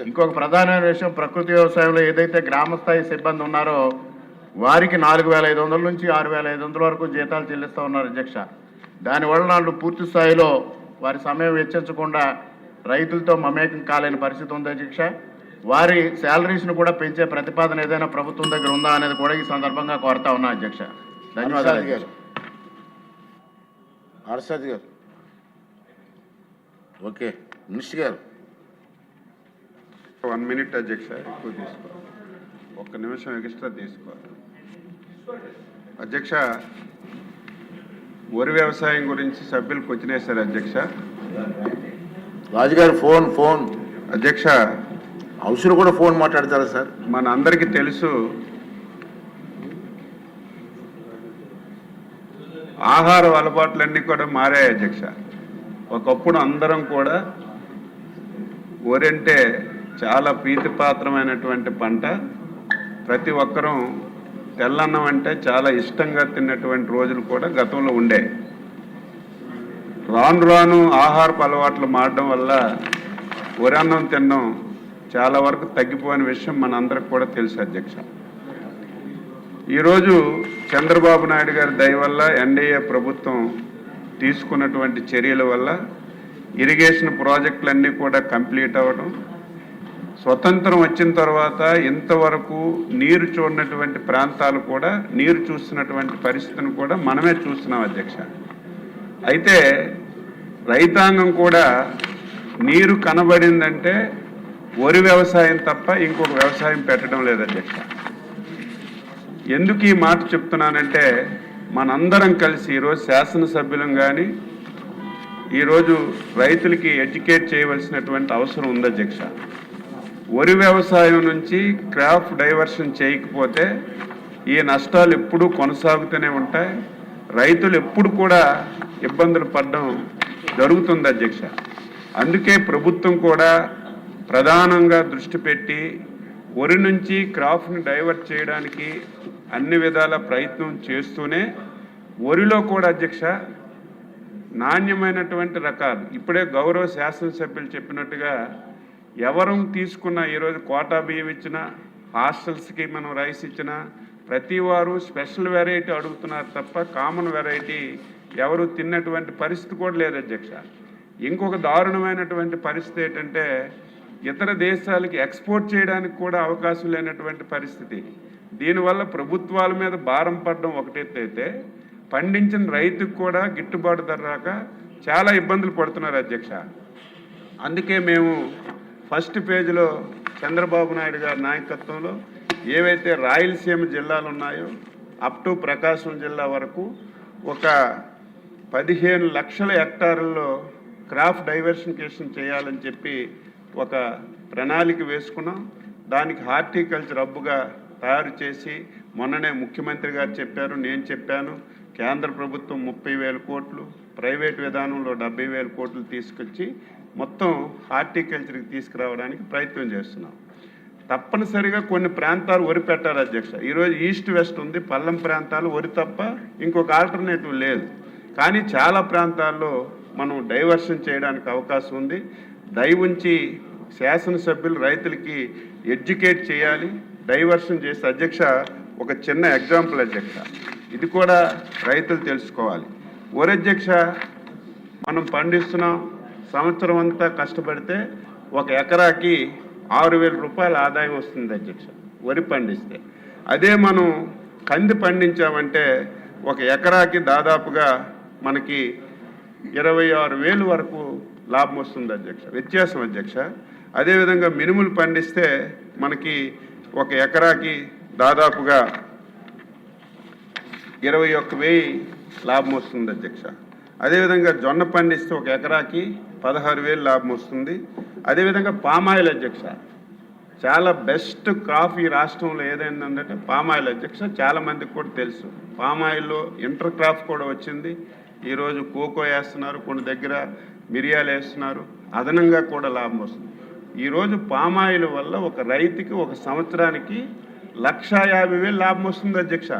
ఇంకొక ప్రధానమైన విషయం, ప్రకృతి వ్యవసాయంలో ఏదైతే గ్రామ స్థాయి సిబ్బంది ఉన్నారో వారికి 4,500 నుంచి 6,500 వరకు జీతాలు చెల్లిస్తూ ఉన్నారు అధ్యక్ష. దానివల్ల వాళ్ళు పూర్తి స్థాయిలో వారి సమయం వెచ్చించకుండా రైతులతో మమేకం కాలేని పరిస్థితి ఉంది అధ్యక్ష. వారి శాలరీస్ను కూడా పెంచే ప్రతిపాదన ఏదైనా ప్రభుత్వం దగ్గర ఉందా అనేది కూడా ఈ సందర్భంగా కోరుతా ఉన్నా అధ్యక్ష. ధన్యవాదాలు గారు. హర్షాద్ గారు. ఓకే మినిస్టర్ గారు. 1 మినిట్ అధ్యక్ష, ఎక్కువ తీసుకో, 1 నిమిషం ఎక్స్ట్రా తీసుకో అధ్యక్ష. వరి వ్యవసాయం గురించి సభ్యులు క్వశ్చన్ వేశారు అధ్యక్ష. రాజుగారు ఫోన్ అధ్యక్ష, హౌస్లో కూడా ఫోన్ మాట్లాడతారా సార్? మన అందరికీ తెలుసు ఆహార అలవాట్లన్నీ కూడా మారాయి అధ్యక్ష. ఒకప్పుడు అందరం కూడా వరి అంటే చాలా ప్రీతిపాత్రమైనటువంటి పంట. ప్రతి ఒక్కరూ తెల్లన్నం అంటే చాలా ఇష్టంగా తిన్నటువంటి రోజులు కూడా గతంలో ఉండే. రాను రాను ఆహారపు అలవాట్లు మారడం వల్ల వరి అన్నం తినడం చాలా వరకు తగ్గిపోయిన విషయం మనందరికి కూడా తెలుసు అధ్యక్ష. ఈరోజు చంద్రబాబు నాయుడు గారి దయ వల్ల ఎన్డీఏ ప్రభుత్వం తీసుకున్నటువంటి చర్యల వల్ల ఇరిగేషన్ ప్రాజెక్టులన్నీ కూడా కంప్లీట్ అవ్వడం, స్వతంత్రం వచ్చిన తర్వాత ఇంతవరకు నీరు చూడనటువంటి ప్రాంతాలు కూడా నీరు చూస్తున్నటువంటి పరిస్థితిని కూడా మనమే చూస్తున్నాం అధ్యక్ష. అయితే రైతాంగం కూడా నీరు కనబడిందంటే వరి వ్యవసాయం తప్ప ఇంకొక వ్యవసాయం పెట్టడం లేదు అధ్యక్ష. ఎందుకు ఈ మాట చెప్తున్నానంటే మనందరం కలిసి ఈరోజు శాసనసభ్యులం కానీ ఈరోజు రైతులకి ఎడ్యుకేట్ చేయవలసినటువంటి అవసరం ఉంది అధ్యక్ష. వరి వ్యవసాయం నుంచి క్రాప్ డైవర్షన్ చేయకపోతే ఈ నష్టాలు ఎప్పుడూ కొనసాగుతూనే ఉంటాయి. రైతులు ఎప్పుడు కూడా ఇబ్బందులు పడడం జరుగుతుంది అధ్యక్ష. అందుకే ప్రభుత్వం కూడా ప్రధానంగా దృష్టి పెట్టి వరి నుంచి క్రాప్ని డైవర్ట్ చేయడానికి అన్ని విధాల ప్రయత్నం చేస్తూనే వరిలో కూడా అధ్యక్ష నాణ్యమైనటువంటి రకాలు ఇప్పుడే గౌరవ శాసనసభ్యులు చెప్పినట్టుగా ఎవరు తీసుకున్న ఈరోజు కోటా బియ్యం ఇచ్చినా హాస్టల్స్కి మనం రైస్ ఇచ్చినా ప్రతి వారు స్పెషల్ వెరైటీ అడుగుతున్నారు తప్ప కామన్ వెరైటీ ఎవరు తిన్నటువంటి పరిస్థితి కూడా లేదు అధ్యక్ష. ఇంకొక దారుణమైనటువంటి పరిస్థితి ఏంటంటే ఇతర దేశాలకి ఎక్స్పోర్ట్ చేయడానికి కూడా అవకాశం లేనటువంటి పరిస్థితి. దీనివల్ల ప్రభుత్వాల మీద భారం పడడం ఒకటైతే పండించిన రైతుకు కూడా గిట్టుబాటు ధర రాక చాలా ఇబ్బందులు పడుతున్నారు అధ్యక్ష. అందుకే మేము ఫస్ట్ పేజీలో చంద్రబాబు నాయుడు గారి నాయకత్వంలో ఏవైతే రాయలసీమ జిల్లాలు ఉన్నాయో అప్ టు ప్రకాశం జిల్లా వరకు ఒక 15 లక్షల హెక్టార్లలో క్రాప్ డైవర్సిఫికేషన్ చేయాలని చెప్పి ఒక ప్రణాళిక వేసుకున్నాం. దానికి హార్టికల్చర్ హబ్గా తయారు చేసి మొన్ననే ముఖ్యమంత్రి గారు చెప్పారు, నేను చెప్పాను. కేంద్ర ప్రభుత్వం 30,000 కోట్లు, ప్రైవేట్ విధానంలో 70,000 కోట్లు తీసుకొచ్చి మొత్తం హార్టికల్చర్కి తీసుకురావడానికి ప్రయత్నం చేస్తున్నాం. తప్పనిసరిగా కొన్ని ప్రాంతాలు వరి పెట్టారు అధ్యక్ష. ఈరోజు ఈస్ట్ వెస్ట్ ఉంది, పల్లం ప్రాంతాలు వరి తప్ప ఇంకొక ఆల్టర్నేటివ్ లేదు. కానీ చాలా ప్రాంతాల్లో మనం డైవర్షన్ చేయడానికి అవకాశం ఉంది. దయవుంచి శాసనసభ్యులు రైతులకి ఎడ్యుకేట్ చేయాలి, డైవర్షన్ చేసి అధ్యక్ష ఒక చిన్న ఎగ్జాంపుల్ అధ్యక్ష, ఇది కూడా రైతులు తెలుసుకోవాలి. వరి అధ్యక్ష మనం పండిస్తున్నాం, సంవత్సరం అంతా కష్టపడితే ఒక ఎకరాకి 6,000 రూపాయల ఆదాయం వస్తుంది అధ్యక్ష వరి పండిస్తే. అదే మనం కంది పండించామంటే ఒక ఎకరాకి దాదాపుగా మనకి 26,000 వరకు లాభం వస్తుంది అధ్యక్ష, వ్యత్యాసం అధ్యక్ష. అదేవిధంగా మినుములు పండిస్తే మనకి ఒక ఎకరాకి దాదాపుగా 21,000 లాభం వస్తుంది అధ్యక్ష. అదేవిధంగా జొన్న పండిస్తే ఒక ఎకరాకి 16,000 లాభం వస్తుంది. అదేవిధంగా పామాయిల్ అధ్యక్ష చాలా బెస్ట్ క్రాప్ ఈ రాష్ట్రంలో ఏదైందంటే పామాయిల్ అధ్యక్ష. చాలామందికి కూడా తెలుసు పామాయిల్లో ఇంటర్ క్రాప్ కూడా వచ్చింది. ఈరోజు కోకో వేస్తున్నారు, కొన్ని దగ్గర మిరియాలు వేస్తున్నారు, అదనంగా కూడా లాభం వస్తుంది. ఈరోజు పామాయిల్ వల్ల ఒక రైతుకి ఒక సంవత్సరానికి 1,50,000 లాభం వస్తుంది అధ్యక్ష.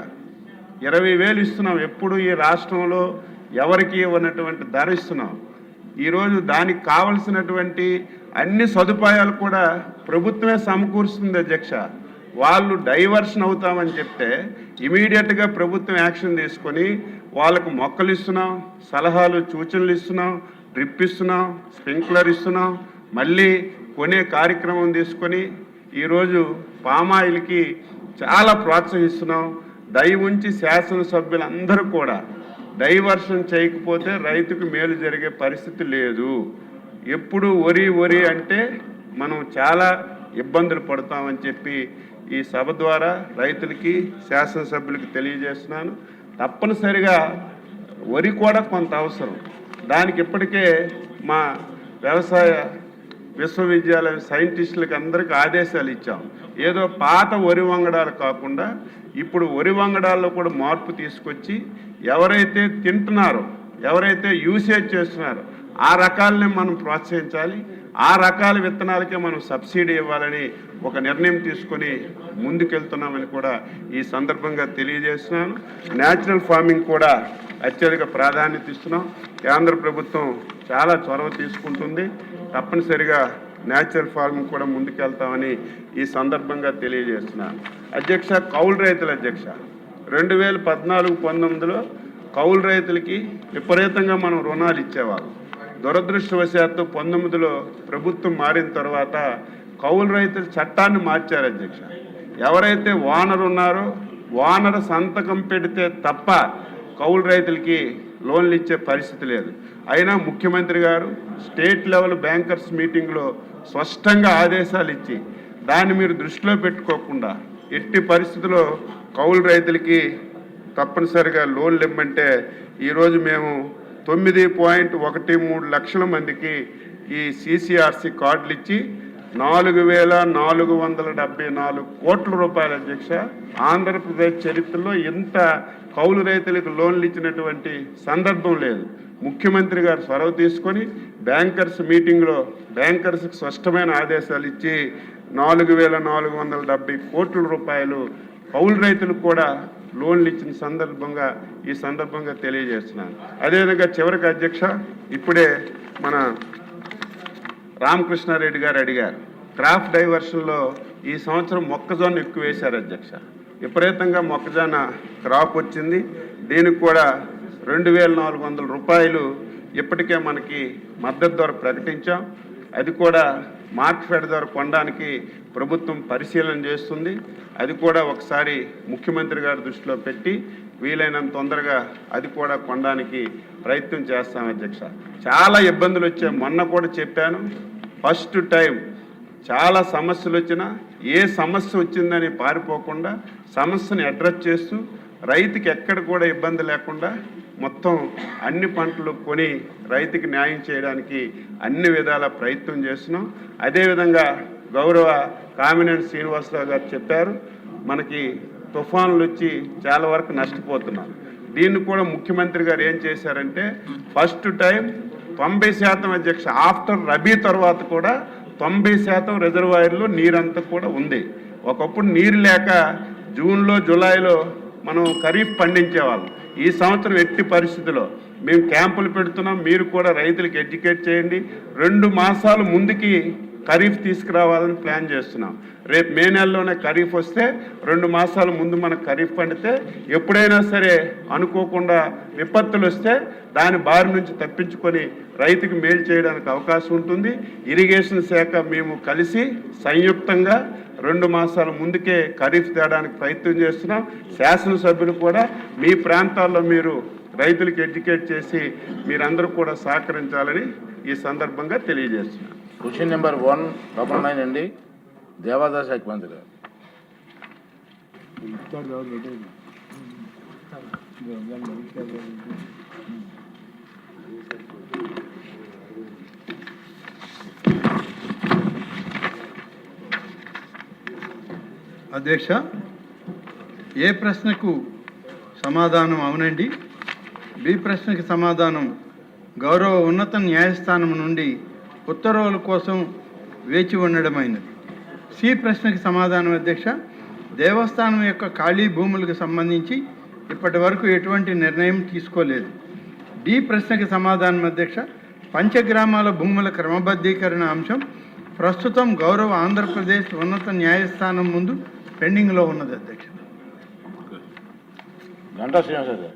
20,000 ఇస్తున్నాం, ఎప్పుడు ఈ రాష్ట్రంలో ఎవరికి ఇవ్వనటువంటి ధర ఇస్తున్నాం. ఈరోజు దానికి కావలసినటువంటి అన్ని సదుపాయాలు కూడా ప్రభుత్వమే సమకూరుస్తుంది అధ్యక్ష. వాళ్ళు డైవర్షన్ అవుతామని చెప్తే ఇమీడియట్గా ప్రభుత్వం యాక్షన్ తీసుకొని వాళ్ళకు మొక్కలు ఇస్తున్నాం, సలహాలు సూచనలు ఇస్తున్నాం, డ్రిప్ ఇస్తున్నాం, స్ప్రింక్లర్ ఇస్తున్నాం, మళ్ళీ కొనే కార్యక్రమం తీసుకొని ఈరోజు పామాయిల్కి చాలా ప్రోత్సహిస్తున్నాం. దయవుంచి శాసనసభ్యులందరూ కూడా డైవర్షన్ చేయకపోతే రైతుకు మేలు జరిగే పరిస్థితి లేదు. ఎప్పుడు వరి అంటే మనం చాలా ఇబ్బందులు పడతామని చెప్పి ఈ సభ ద్వారా రైతులకి శాసనసభ్యులకి తెలియజేస్తున్నాను. తప్పనిసరిగా వరి కూడా కొంత అవసరం. దానికి ఇప్పటికే మా వ్యవసాయ విశ్వవిద్యాలయ సైంటిస్టులకి అందరికీ ఆదేశాలు ఇచ్చాం. ఏదో పాత వరి వంగడాలు కాకుండా ఇప్పుడు వరి వంగడాల్లో కూడా మార్పు తీసుకొచ్చి ఎవరైతే తింటున్నారో, ఎవరైతే యూసేజ్ చేస్తున్నారో ఆ రకాలనే మనం ప్రోత్సహించాలి. ఆ రకాల విత్తనాలకే మనం సబ్సిడీ ఇవ్వాలని ఒక నిర్ణయం తీసుకొని ముందుకెళ్తున్నామని కూడా ఈ సందర్భంగా తెలియజేస్తున్నాను. న్యాచురల్ ఫార్మింగ్ కూడా అత్యధిక ప్రాధాన్యత ఇస్తున్నాం. కేంద్ర ప్రభుత్వం చాలా చొరవ తీసుకుంటుంది. తప్పనిసరిగా న్యాచురల్ ఫార్మింగ్ కూడా ముందుకెళ్తామని ఈ సందర్భంగా తెలియజేస్తున్నాను. అధ్యక్ష, కౌలు రైతుల అధ్యక్ష 2014-19లో కౌలు రైతులకి విపరీతంగా మనం రుణాలు ఇచ్చేవాళ్ళం. దురదృష్టవశాత్తు 19లో ప్రభుత్వం మారిన తర్వాత కౌలు రైతుల చట్టాన్ని మార్చారు అధ్యక్ష. ఎవరైతే ఓనర్ ఉన్నారో ఓనర్ సంతకం పెడితే తప్ప కౌలు రైతులకి లోన్లు ఇచ్చే పరిస్థితి లేదు. అయినా ముఖ్యమంత్రి గారు స్టేట్ లెవెల్ బ్యాంకర్స్ మీటింగ్లో స్పష్టంగా ఆదేశాలు ఇచ్చి దాన్ని మీరు దృష్టిలో పెట్టుకోకుండా ఎట్టి పరిస్థితుల్లో కౌలు రైతులకి తప్పనిసరిగా లోన్లు ఇవ్వమంటే ఈరోజు మేము 9.13 లక్షల మందికి ఈ CCRC కార్డులు ఇచ్చి 4,474 కోట్ల రూపాయల అధ్యక్ష ఆంధ్రప్రదేశ్ చరిత్రలో ఇంత కౌలు రైతులకు లోన్లు ఇచ్చినటువంటి సందర్భం లేదు. ముఖ్యమంత్రి గారు చొరవ తీసుకొని బ్యాంకర్స్ మీటింగ్లో బ్యాంకర్స్కి స్పష్టమైన ఆదేశాలు ఇచ్చి 4,470 కోట్ల రూపాయలు కౌలు రైతులకు కూడా లోన్లు ఇచ్చిన ఈ సందర్భంగా తెలియజేస్తున్నాను. అదేవిధంగా చివరికి అధ్యక్ష ఇప్పుడే మన రామకృష్ణారెడ్డి గారు అడిగారు, క్రాప్ డైవర్షన్లో ఈ సంవత్సరం మొక్కజొన్న ఎక్కువ వేశారు అధ్యక్ష. విపరీతంగా మొక్కజొన్న క్రాప్ వచ్చింది. దీనికి కూడా 2,400 రూపాయలు ఇప్పటికే మనకి మద్దతు ధర ప్రకటించాం. అది కూడా మార్కెట్ ధర కొనడానికి ప్రభుత్వం పరిశీలన చేస్తుంది. అది కూడా ఒకసారి ముఖ్యమంత్రి గారి దృష్టిలో పెట్టి వీలైనంత తొందరగా అది కూడా కొనడానికి ప్రయత్నం చేస్తాం అధ్యక్ష. చాలా ఇబ్బందులు వచ్చాయి. మొన్న కూడా చెప్పాను, ఫస్ట్ టైం చాలా సమస్యలు వచ్చినా ఏ సమస్య వచ్చిందని పారిపోకుండా సమస్యను అడ్రస్ చేస్తూ రైతుకి ఎక్కడ కూడా ఇబ్బంది లేకుండా మొత్తం అన్ని పంటలు కొని రైతుకి న్యాయం చేయడానికి అన్ని విధాల ప్రయత్నం చేస్తున్నాం. అదేవిధంగా గౌరవ కామినేని శ్రీనివాసరావు గారు చెప్పారు, మనకి తుఫాన్లు వచ్చి చాలా వరకు నష్టపోతున్నాం. దీన్ని కూడా ముఖ్యమంత్రి గారు ఏం చేశారంటే ఫస్ట్ టైం 90% అధ్యక్ష ఆఫ్టర్ రబీ తర్వాత కూడా 90% రిజర్వాయర్లో నీరంతా కూడా ఉంది. ఒకప్పుడు నీరు లేక జూన్లో జూలైలో మనం ఖరీఫ్ పండించేవాళ్ళం. ఈ సంవత్సరం ఎట్టి పరిస్థితిలో మేము క్యాంపులు పెడుతున్నాం. మీరు కూడా రైతులకు ఎడ్యుకేట్ చేయండి. 2 మాసాలు ముందుకి ఖరీఫ్ తీసుకురావాలని ప్లాన్ చేస్తున్నాం. రేపు మే నెలలోనే ఖరీఫ్ వస్తే 2 మాసాల ముందు మనకు ఖరీఫ్ పండితే ఎప్పుడైనా సరే అనుకోకుండా విపత్తులు వస్తే దాని బారి నుంచి తప్పించుకొని రైతుకు మేలు చేయడానికి అవకాశం ఉంటుంది. ఇరిగేషన్ శాఖ మేము కలిసి సంయుక్తంగా 2 మాసాల ముందుకే ఖరీఫ్ తేడానికి ప్రయత్నం చేస్తున్నాం. శాసనసభ్యులు కూడా మీ ప్రాంతాల్లో మీరు రైతులకు ఎడ్యుకేట్ చేసి మీరందరూ కూడా సహకరించాలని ఈ సందర్భంగా తెలియజేస్తున్నాం. క్వశ్చన్ నెంబర్ 199 అండి, దేవాదాయ శాఖ మంత్రి గారు. అధ్యక్ష, ఏ ప్రశ్నకు సమాధానం అవునండి, బి ప్రశ్నకి సమాధానం గౌరవ ఉన్నత న్యాయస్థానం నుండి ఉత్తర్వుల కోసం వేచి ఉండడమైనది. సి ప్రశ్నకి సమాధానం అధ్యక్ష, దేవస్థానం యొక్క ఖాళీ భూములకు సంబంధించి ఇప్పటి వరకు ఎటువంటి నిర్ణయం తీసుకోలేదు. డి ప్రశ్నకి సమాధానం అధ్యక్ష, పంచగ్రామాల భూముల క్రమబద్ధీకరణ అంశం ప్రస్తుతం గౌరవ ఆంధ్రప్రదేశ్ ఉన్నత న్యాయస్థానం ముందు పెండింగ్లో ఉన్నది అధ్యక్ష. గంటా శ్రీనివాస గారు.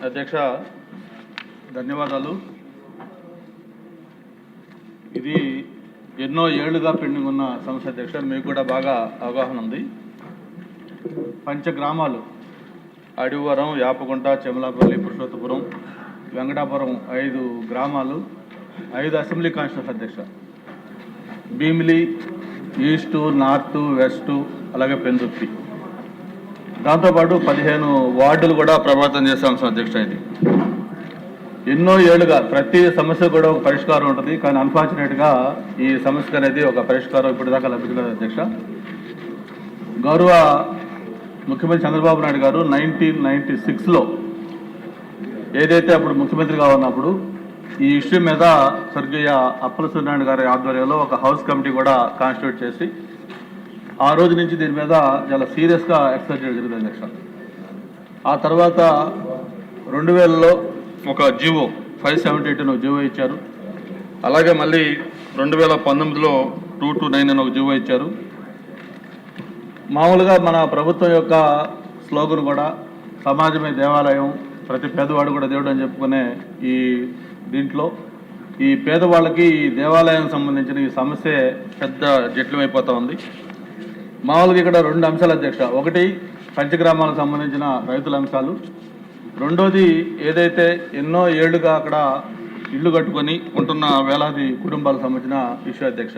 అధ్యక్ష ధన్యవాదాలు. ఇది ఎన్నో ఏళ్లుగా పెండింగ్ ఉన్న సమస్య అధ్యక్ష, మీకు కూడా బాగా అవగాహన ఉంది. పంచగ్రామాలు అడివరం, యాపగుంట, చెమలాపల్లి, పురుషోత్తపురం, వెంకటాపురం 5 గ్రామాలు, 5 అసెంబ్లీ కాన్స్టిట్యూన్స్ అధ్యక్ష. భీమిలి, ఈస్టు, నార్తు, వెస్టు, అలాగే పెందుర్తి, దాంతోపాటు 15 వార్డులు కూడా ప్రభావితం చేసే అంశం అధ్యక్ష. ఇది ఎన్నో ఏళ్ళుగా ప్రతి సమస్య కూడా ఒక పరిష్కారం ఉంటుంది, కానీ అన్ఫార్చునేట్గా ఈ సమస్య అనేది ఒక పరిష్కారం ఇప్పటిదాకా లభించలేదు అధ్యక్ష. గౌరవ ముఖ్యమంత్రి చంద్రబాబు నాయుడు గారు 1996లో ఏదైతే అప్పుడు ముఖ్యమంత్రిగా ఉన్నప్పుడు ఈ ఇష్యూ మీద స్వర్గీయ అప్పల సూర్యనారాయణ గారి ఆధ్వర్యంలో ఒక హౌస్ కమిటీ కూడా కాన్స్టిట్యూట్ చేసి ఆ రోజు నుంచి దీని మీద చాలా సీరియస్గా ఎక్సర్సైజ్ చేయడం జరిగింది అధ్యక్ష. ఆ తర్వాత 2000లో ఒక జివో 578 ఒక జివో ఇచ్చారు. అలాగే మళ్ళీ 2019లో 229 అని ఒక జివో ఇచ్చారు. మామూలుగా మన ప్రభుత్వం యొక్క స్లోగన్ కూడా సమాజమే దేవాలయం, ప్రతి పేదవాడు కూడా దేవుడు అని చెప్పుకునే ఈ దీంట్లో ఈ పేదవాళ్ళకి ఈ దేవాలయం సంబంధించిన ఈ సమస్య పెద్ద జటిలమైపోతూ ఉంది. మామూలుగా ఇక్కడ 2 అంశాలు అధ్యక్ష. ఒకటి పంచగ్రామాలకు సంబంధించిన రైతుల అంశాలు, రెండోది ఏదైతే ఎన్నో ఏళ్లుగా అక్కడ ఇళ్ళు కట్టుకొని ఉంటున్న వేలాది కుటుంబాలకు సంబంధించిన ఇష్యూ అధ్యక్ష.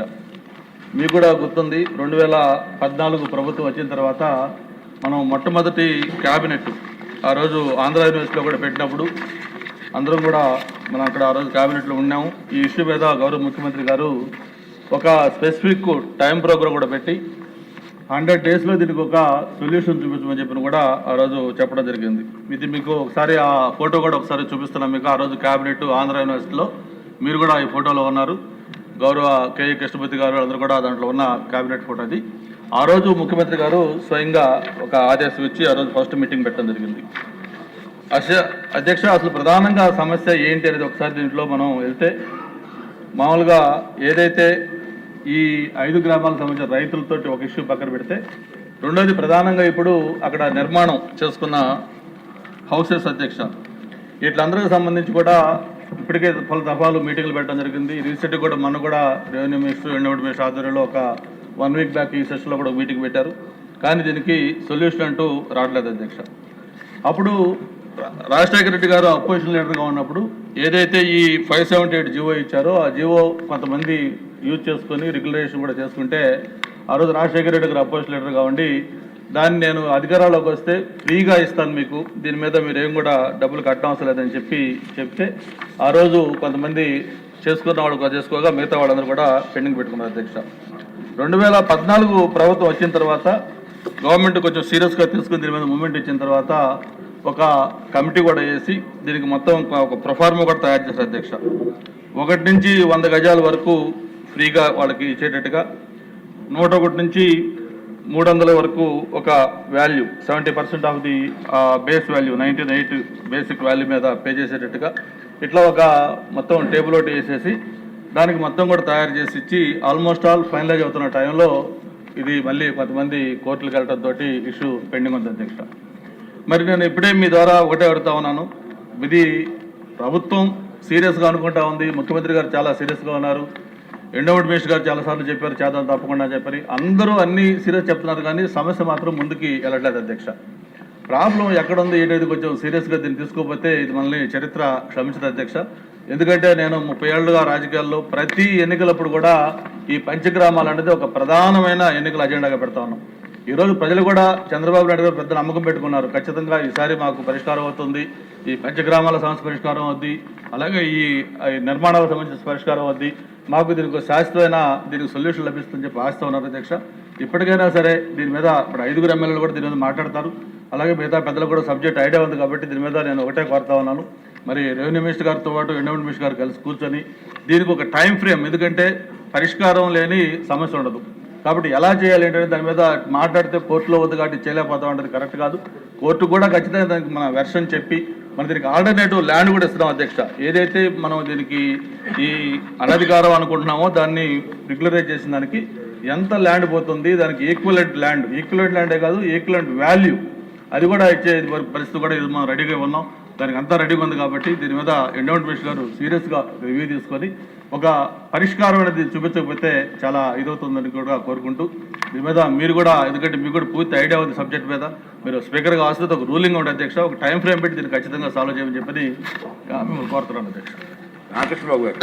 మీకు కూడా గుర్తుంది, 2014 ప్రభుత్వం వచ్చిన తర్వాత మనం మొట్టమొదటి క్యాబినెట్ ఆ రోజు ఆంధ్ర యూనివర్సిటీలో కూడా పెట్టినప్పుడు అందరం కూడా మనం అక్కడ ఆ రోజు క్యాబినెట్లో ఉన్నాము. ఈ ఇష్యూ మీద గౌరవ ముఖ్యమంత్రి గారు ఒక స్పెసిఫిక్ టైం ప్రోగ్రాం కూడా పెట్టి 100 డేస్లో దీనికి ఒక సొల్యూషన్ చూపించమని చెప్పిన కూడా ఆ రోజు చెప్పడం జరిగింది. ఇది మీకు ఒకసారి ఆ ఫోటో కూడా ఒకసారి చూపిస్తున్నాం మీకు. ఆ రోజు క్యాబినెట్ ఆంధ్ర యూనివర్సిటీలో మీరు కూడా ఈ ఫోటోలో ఉన్నారు. గౌరవ కేఈ కృష్ణపతి గారు అందరూ కూడా దాంట్లో ఉన్న క్యాబినెట్ ఫోటో అది. ఆ రోజు ముఖ్యమంత్రి గారు స్వయంగా ఒక ఆదేశం ఇచ్చి ఆ రోజు ఫస్ట్ మీటింగ్ పెట్టడం జరిగింది. అధ్యక్ష, అసలు ప్రధానంగా సమస్య ఏంటి అనేది ఒకసారి దీంట్లో మనం వెళ్తే, మామూలుగా ఏదైతే ఈ 5 గ్రామాలకు సంబంధించిన రైతులతో ఒక ఇష్యూ పక్కన పెడితే, రెండోది ప్రధానంగా ఇప్పుడు అక్కడ నిర్మాణం చేసుకున్న హౌసెస్ అధ్యక్ష, వీటిలందరికీ సంబంధించి కూడా ఇప్పటికే పలు దఫాలు మీటింగ్లు పెట్టడం జరిగింది. రీసెంట్గా కూడా మన కూడా రెవెన్యూ మినిస్టర్, ఎండోమెంట్ మినిస్టర్ ఆధ్వర్యంలో ఒక 1 వీక్ బ్యాక్ ఈ సెషన్లో కూడా మీటింగ్ పెట్టారు. కానీ దీనికి సొల్యూషన్ అంటూ రావట్లేదు అధ్యక్ష. అప్పుడు రాజశేఖర రెడ్డి గారు అపోజిషన్ లీడర్గా ఉన్నప్పుడు ఏదైతే ఈ 578 జీవో ఇచ్చారో ఆ జీవో కొంతమంది యూజ్ చేసుకొని రెగ్యులేషన్ కూడా చేసుకుంటే, ఆ రోజు రాజశేఖర రెడ్డి గారు అపోజిషన్ లీడర్గా ఉండి దాన్ని నేను అధికారంలోకి వస్తే ఫ్రీగా ఇస్తాను మీకు, దీని మీద మీరు ఏం కూడా డబ్బులు కట్టనవసరం లేదని చెప్తే ఆ రోజు కొంతమంది చేసుకున్న వాళ్ళు చేసుకోగా మిగతా వాళ్ళందరూ కూడా పెండింగ్ పెట్టుకున్నారు అధ్యక్ష. 2014 ప్రభుత్వం వచ్చిన తర్వాత గవర్నమెంట్ కొంచెం సీరియస్గా తీసుకుని దీని మీద మూమెంట్ ఇచ్చిన తర్వాత ఒక కమిటీ కూడా వేసి దీనికి మొత్తం ఒక ప్రొఫార్మా కూడా తయారు చేశారు అధ్యక్ష. 1 నుంచి 100 గజాల వరకు ఫ్రీగా వాళ్ళకి ఇచ్చేటట్టుగా, 101 నుంచి 300 వరకు ఒక value 70% of the base value 98 basic value మీద పే చేసేటట్టుగా ఇట్లా ఒక మొత్తం టేబుల్ ఒకటి వేసేసి దానికి మొత్తం కూడా తయారు చేసి ఇచ్చి ఆల్మోస్ట్ ఆల్ ఫైనలైజ్ అవుతున్న టైంలో ఇది మళ్ళీ కొంతమంది కోర్టులకు వెళ్ళడంతో ఇష్యూ పెండింగ్ ఉంది అధ్యక్ష. మరి నేను ఇప్పుడే మీ ద్వారా ఒకటే అడుగుతా ఉన్నాను, ఇది ప్రభుత్వం సీరియస్గా అనుకుంటా ఉంది, ముఖ్యమంత్రి గారు చాలా సీరియస్గా ఉన్నారు, ఎండోమెంట్ మినిస్టర్ గారు చాలాసార్లు చెప్పారు చేద్దాం తప్పకుండా చెప్పని, అందరూ అన్ని సీరియస్ చెప్తున్నారు కానీ సమస్య మాత్రం ముందుకి వెళ్ళట్లేదు అధ్యక్ష. ప్రాబ్లం ఎక్కడుంది ఏంటది కొంచెం సీరియస్గా దీన్ని తీసుకోకపోతే ఇది మనల్ని చరిత్ర క్షమించదు అధ్యక్ష. ఎందుకంటే నేను 30 ఏళ్ళుగా రాజకీయాల్లో ప్రతి ఎన్నికలప్పుడు కూడా ఈ పంచగ్రామాలు అనేది ఒక ప్రధానమైన ఎన్నికల అజెండాగా పెడతా ఉన్నాం. ఈరోజు ప్రజలు కూడా చంద్రబాబు నాయుడు గారు పెద్ద నమ్మకం పెట్టుకున్నారు, ఖచ్చితంగా ఈసారి మాకు పరిష్కారం అవుతుంది, ఈ పంచగ్రామాల సమస్య పరిష్కారం అవుద్ది, అలాగే ఈ నిర్మాణాలకు సంబంధించిన పరిష్కారం అవుద్ది, మాకు దీనికి శాశ్వతమైన దీనికి సొల్యూషన్ లభిస్తుందని చెప్పి ఆశతో ఉన్నారు అధ్యక్ష. ఇప్పటికైనా సరే దీని మీద ఇప్పుడు 5 ఎమ్మెల్యేలు కూడా దీని మీద మాట్లాడతారు, అలాగే మిగతా పెద్దలకు కూడా సబ్జెక్ట్ ఐడియా ఉంది కాబట్టి దీని మీద నేను ఒకటే కోరుతా ఉన్నాను, మరి రెవెన్యూ మినిస్టర్ గారితో పాటు ఎండోమెంట్ మినిస్టర్ గారు కలిసి కూర్చొని దీనికి ఒక టైం ఫ్రేమ్, ఎందుకంటే పరిష్కారం లేని సమస్య ఉండదు కాబట్టి ఎలా చేయాలి ఏంటంటే దాని మీద మాట్లాడితే కోర్టులో వద్దు కాబట్టి చేయలేకపోతాం అంటే కరెక్ట్ కాదు. కోర్టు కూడా ఖచ్చితంగా దానికి మన వెర్షన్ చెప్పి మన దీనికి ఆల్టర్నేటివ్ ల్యాండ్ కూడా ఇస్తున్నాం అధ్యక్ష. ఏదైతే మనం దీనికి ఈ అనధికారం అనుకుంటున్నామో దాన్ని రెగ్యులరైజ్ చేసిన దానికి ఎంత ల్యాండ్ పోతుంది, దానికి ఈక్వలెంట్ ల్యాండే కాదు ఈక్వలెంట్ వాల్యూ అది కూడా ఇచ్చే పరిస్థితి కూడా ఇది మనం రెడీగా ఉన్నాం, దానికి అంతా రెడీగా ఉంది కాబట్టి దీని మీద ఎండోమెంట్ మినిస్టర్ గారు సీరియస్గా రివ్యూ తీసుకొని ఒక పరిష్కారం అనేది చూపించకపోతే చాలా ఇదవుతుందని కూడా కోరుకుంటూ దీని మీద మీరు కూడా, ఎందుకంటే మీకు కూడా పూర్తి ఐడియా ఉంది సబ్జెక్ట్ మీద, మీరు స్పీకర్గా ఆశ్రత ఒక రూలింగ్ ఉండే అధ్యక్ష, ఒక టైం ఫ్రేమ్ పెట్టి దీన్ని ఖచ్చితంగా సాల్వ్ చేయమని చెప్పని మేము కోరుతున్నాను అధ్యక్ష. రామకృష్ణ బాబు గారు.